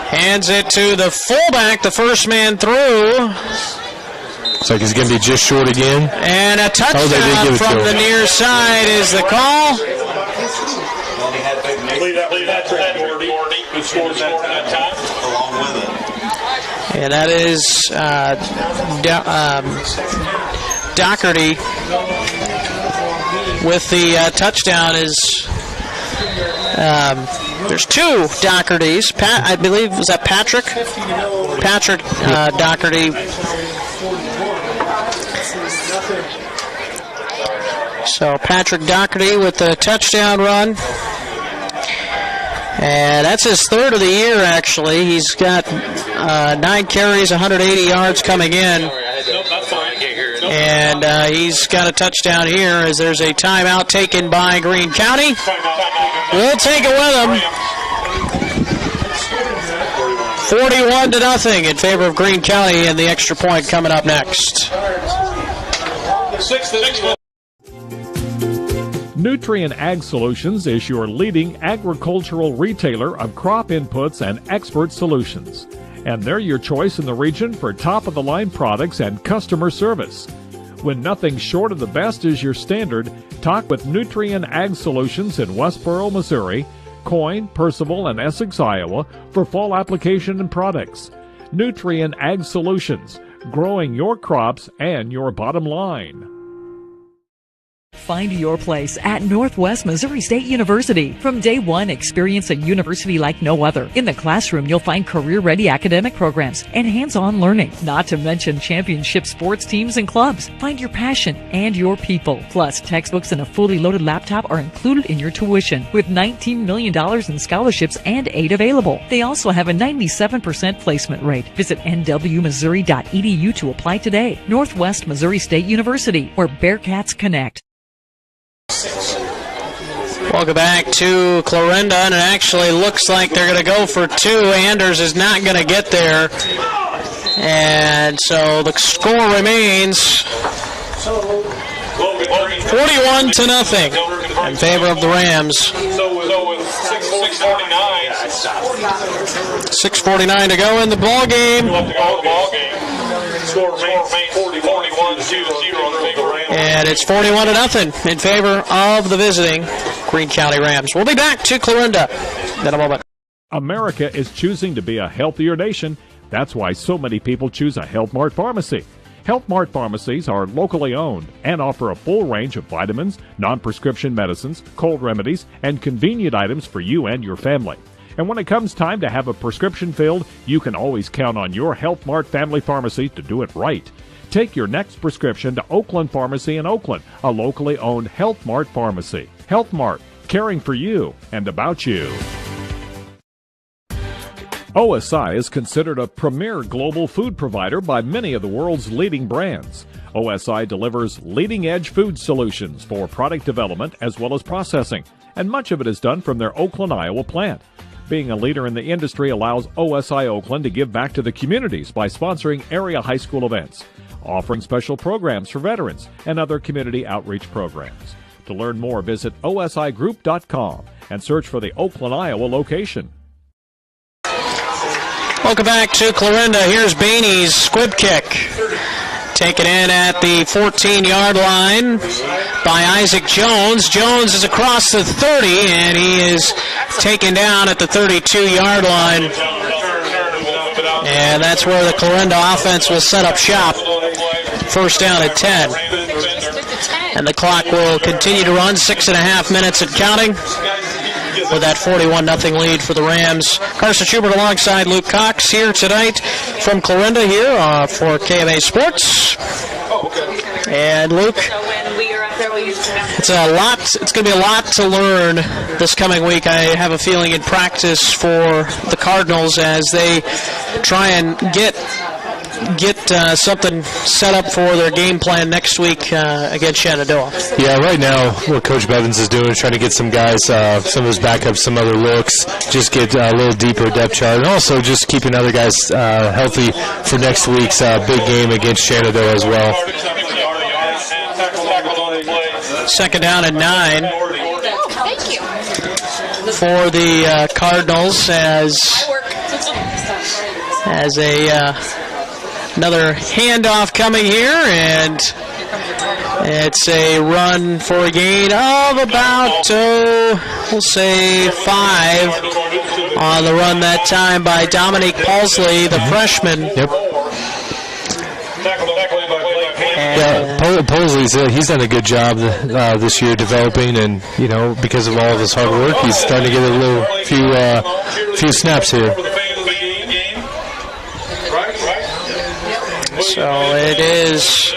Hands it to the fullback, the first man through. Looks like he's going to be just short again. And a touchdown from the near side is the call. And that is Doherty with the touchdown. Is there's 2 Dohertys. I believe, was that Patrick? Patrick Doherty. So Patrick Doherty with the touchdown run. And that's his 3rd of the year, actually. He's got 9 carries, 180 yards coming in. And he's got a touchdown here as there's a timeout taken by Greene County. We'll take it with them. 41-0 in favor of Greene County, and the extra point coming up next. Nutrient Ag Solutions is your leading agricultural retailer of crop inputs and expert solutions. and they're your choice in the region for top-of-the-line products and customer service. When nothing short of the best is your standard, talk with Nutrien Ag Solutions in Westboro, Missouri, Coyne, Percival, and Essex, Iowa for fall application and products. Nutrien Ag Solutions, growing your crops and your bottom line. Find your place at Northwest Missouri State University. From day one, experience a university like no other. In the classroom, you'll find career-ready academic programs and hands-on learning, not to mention championship sports teams and clubs. Find your passion and your people. Plus, textbooks and a fully loaded laptop are included in your tuition, with $19 million in scholarships and aid available. They also have a 97% placement rate. Visit nwmissouri.edu to apply today. Northwest Missouri State University, where Bearcats connect. Welcome back to Clarinda, and it actually looks like they're going to go for two. Anders is not going to get there, and so the score remains 41-0 in favor of the Rams. 6:49 to go in the ball game. And it's 41-0 in favor of the visiting Greene County Rams. We'll be back to Clarinda in a moment. America is choosing to be a healthier nation. That's why so many people choose a Health Mart pharmacy. Health Mart pharmacies are locally owned and offer a full range of vitamins, non-prescription medicines, cold remedies, and convenient items for you and your family. And when it comes time to have a prescription filled, you can always count on your Health Mart family pharmacy to do it right. Take your next prescription to Oakland Pharmacy in Oakland, a locally owned Health Mart pharmacy. Health Mart, caring for you and about you. OSI is considered a premier global food provider by many of the world's leading brands. OSI delivers leading-edge food solutions for product development as well as processing, and much of it is done from their Oakland, Iowa plant. Being a leader in the industry allows OSI Oakland to give back to the communities by sponsoring area high school events, offering special programs for veterans and other community outreach programs. To learn more, visit osigroup.com and search for the Oakland, Iowa location. Welcome back to Clarinda. Here's Bainey's squib kick. Taken in at the 14-yard line by Isaac Jones. Jones is across the 30, and he is taken down at the 32-yard line. And that's where the Clarinda offense will set up shop. First down at 10. And the clock will continue to run, 6.5 minutes and counting, with that 41-0 lead for the Rams. Carson Schubert alongside Luke Cox here tonight from Clarinda here for KMA Sports. And Luke, it's a lot. It's going to be a lot to learn this coming week. I have a feeling in practice for the Cardinals as they try and get something set up for their game plan next week against Shenandoah. Yeah, right now what Coach Bevins is doing is trying to get some guys, some of his backups, some other looks, just get a little deeper depth chart, and also just keeping other guys healthy for next week's big game against Shenandoah as well. Second down and 9 for the Cardinals as another handoff coming here, and it's a run for a gain of about, we'll say 5 on the run that time by Dominique Paulsley, the freshman. Yep. Yeah, Paulsley's he's done a good job this year developing, and because of all of his hard work, he's starting to get a few snaps here. So it is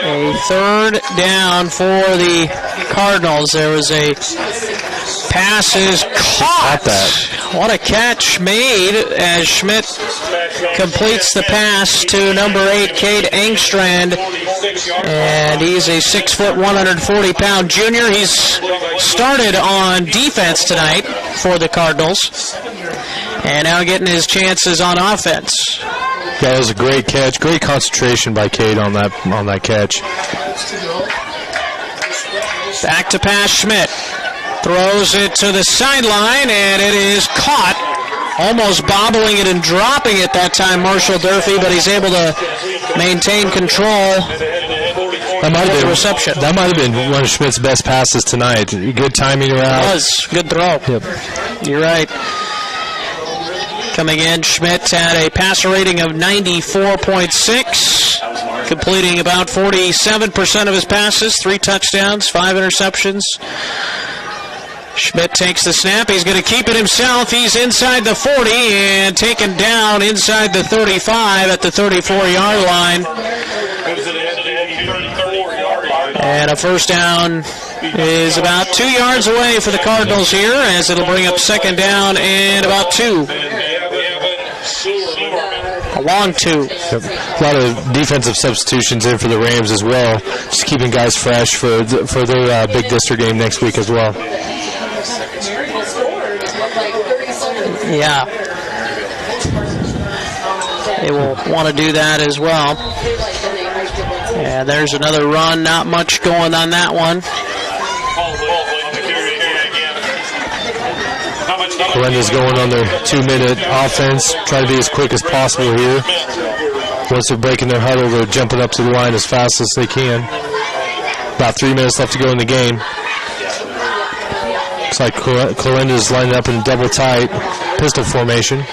a third down for the Cardinals. There was a pass is caught. What a catch made as Schmidt completes the pass to number 8, Cade Engstrand. And he's a 6', 140-pound junior. He's started on defense tonight for the Cardinals, and now getting his chances on offense. Yeah, it was a great catch. Great concentration by Cade on that catch. Back to pass Schmidt. Throws it to the sideline, and it is caught almost bobbling it and dropping it that time, Marshall Durfee, but he's able to maintain control. That might have been reception. That might have been one of Schmidt's best passes tonight. Good timing around. It was. Good throw. Yep. You're right. Coming in, Schmidt had a passer rating of 94.6, completing about 47% of his passes, 3 touchdowns, 5 interceptions. Schmidt takes the snap. He's going to keep it himself. He's inside the 40 and taken down inside the 35 at the 34-yard line. And a first down is about 2 yards away for the Cardinals here, as it'll bring up second down and about 2. A long 2. Yep. A lot of defensive substitutions in for the Rams as well, just keeping guys fresh for their big district game next week as well. Yeah. They will want to do that as well. Yeah, there's another run. Not much going on that one. Clarinda's going on their 2-minute offense. Try to be as quick as possible here. Once they're breaking their huddle, they're jumping up to the line as fast as they can. About 3 minutes left to go in the game. Looks like Clarinda's lining up in double tight pistol formation.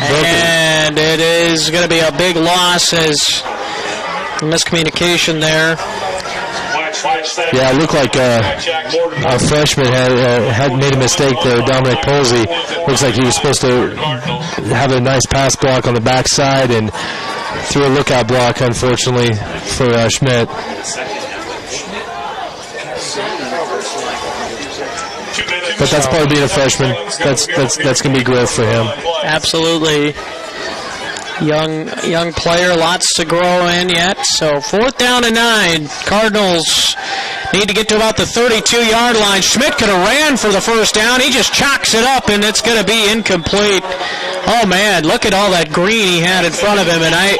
And it is going to be a big loss as miscommunication there. Yeah, it looked like our freshman had made a mistake there, Dominic Polsey. Looks like he was supposed to have a nice pass block on the backside and threw a lookout block, unfortunately, for Schmidt. But that's part of being a freshman. That's going to be growth for him. Absolutely. Young player, lots to grow in yet. So 4th down and 9. Cardinals need to get to about the 32-yard line. Schmidt could have ran for the first down. He just chalks it up, and it's going to be incomplete. Oh, man, look at all that green he had in front of him, and I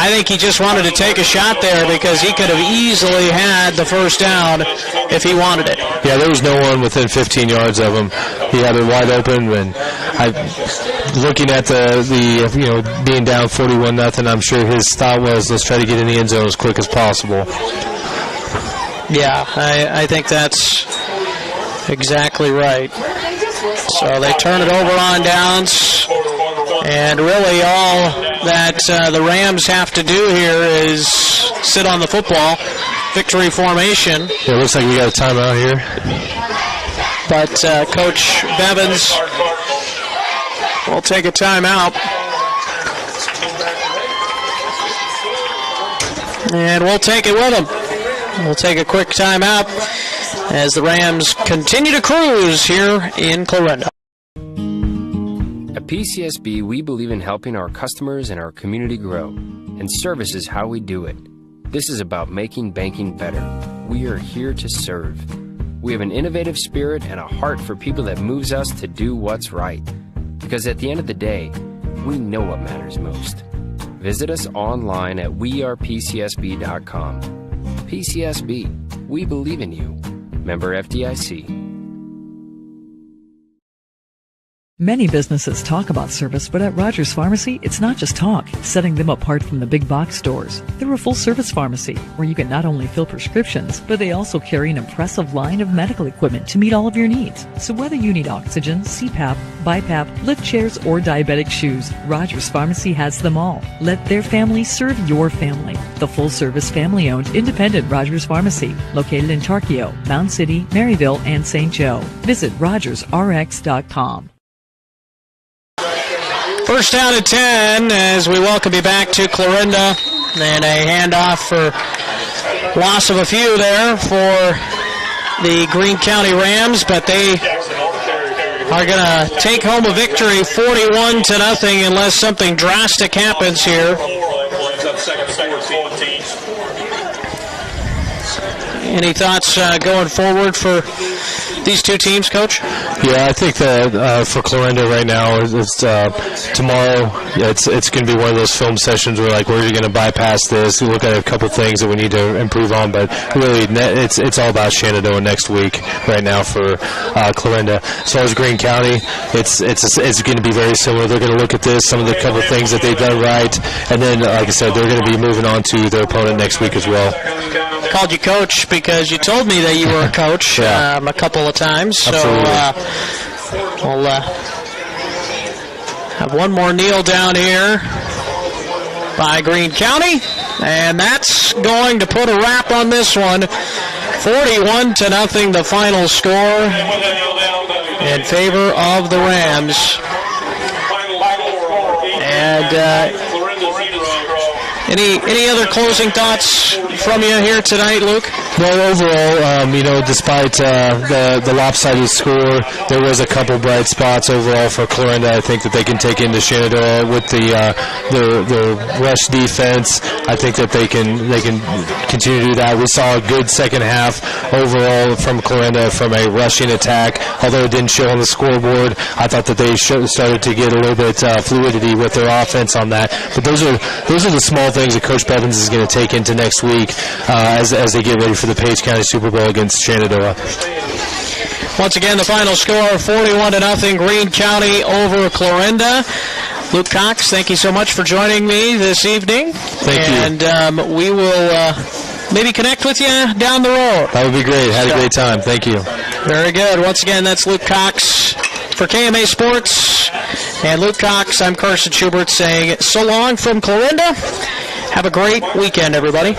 think he just wanted to take a shot there because he could have easily had the first down if he wanted it. Yeah, there was no one within 15 yards of him. He had it wide open, and looking at the being down 41-0, I'm sure his thought was, let's try to get in the end zone as quick as possible. Yeah, I think that's exactly right. So they turn it over on downs, and really all that the Rams have to do here is sit on the football, victory formation. Yeah, it looks like we got a timeout here. But Coach Bevins will take a timeout. And we'll take it with him. We'll take a quick timeout as the Rams continue to cruise here in Clarinda. At PCSB, we believe in helping our customers and our community grow, and service is how we do it. This is about making banking better. We are here to serve. We have an innovative spirit and a heart for people that moves us to do what's right. Because at the end of the day, we know what matters most. Visit us online at wearepcsb.com. PCSB, we believe in you. Member FDIC. Many businesses talk about service, but at Rogers Pharmacy, it's not just talk, setting them apart from the big box stores. They're a full-service pharmacy where you can not only fill prescriptions, but they also carry an impressive line of medical equipment to meet all of your needs. So whether you need oxygen, CPAP, BiPAP, lift chairs, or diabetic shoes, Rogers Pharmacy has them all. Let their family serve your family. The full-service, family-owned, independent Rogers Pharmacy, located in Tarkio, Mound City, Maryville, and St. Joe. Visit RogersRx.com. First down at 10 as we welcome you back to Clarinda. And a handoff for loss of a few there for the Greene County Rams, but they are going to take home a victory 41-0 unless something drastic happens here. Any thoughts going forward for these two teams, Coach? Yeah, I think that for Clarinda right now, it's tomorrow. It's going to be one of those film sessions where, like, we're going to bypass this. We look at a couple things that we need to improve on, but really, it's all about Shenandoah next week right now for Clarinda. As far as Greene County, it's going to be very similar. They're going to look at this, some of the couple things that they've done right, and then, like I said, they're going to be moving on to their opponent next week as well. I called you Coach because you told me that you were a coach a couple of times. Absolutely. So we'll have one more kneel down here by Greene County, and that's going to put a wrap on this one. 41-0, the final score in favor of the Rams. And any other closing thoughts from you here tonight, Luke? Well, overall, despite the lopsided score, there was a couple bright spots overall for Clarinda. I think that they can take into Shenandoah with the rush defense. I think that they can continue to do that. We saw a good second half overall from Clarinda from a rushing attack. Although it didn't show on the scoreboard, I thought that they started to get a little bit fluidity with their offense on that. But those are the small things that Coach Bevins is going to take into next week as they get ready for the Page County Super Bowl against Shenandoah. Once again, the final score, 41-0, Greene County over Clarinda. Luke Cox, thank you so much for joining me this evening. Thank you. And we will maybe connect with you down the road. That would be great. Had a great time. Thank you. Very good. Once again, that's Luke Cox for KMA Sports. And Luke Cox, I'm Carson Schubert saying so long from Clarinda. Have a great weekend, everybody.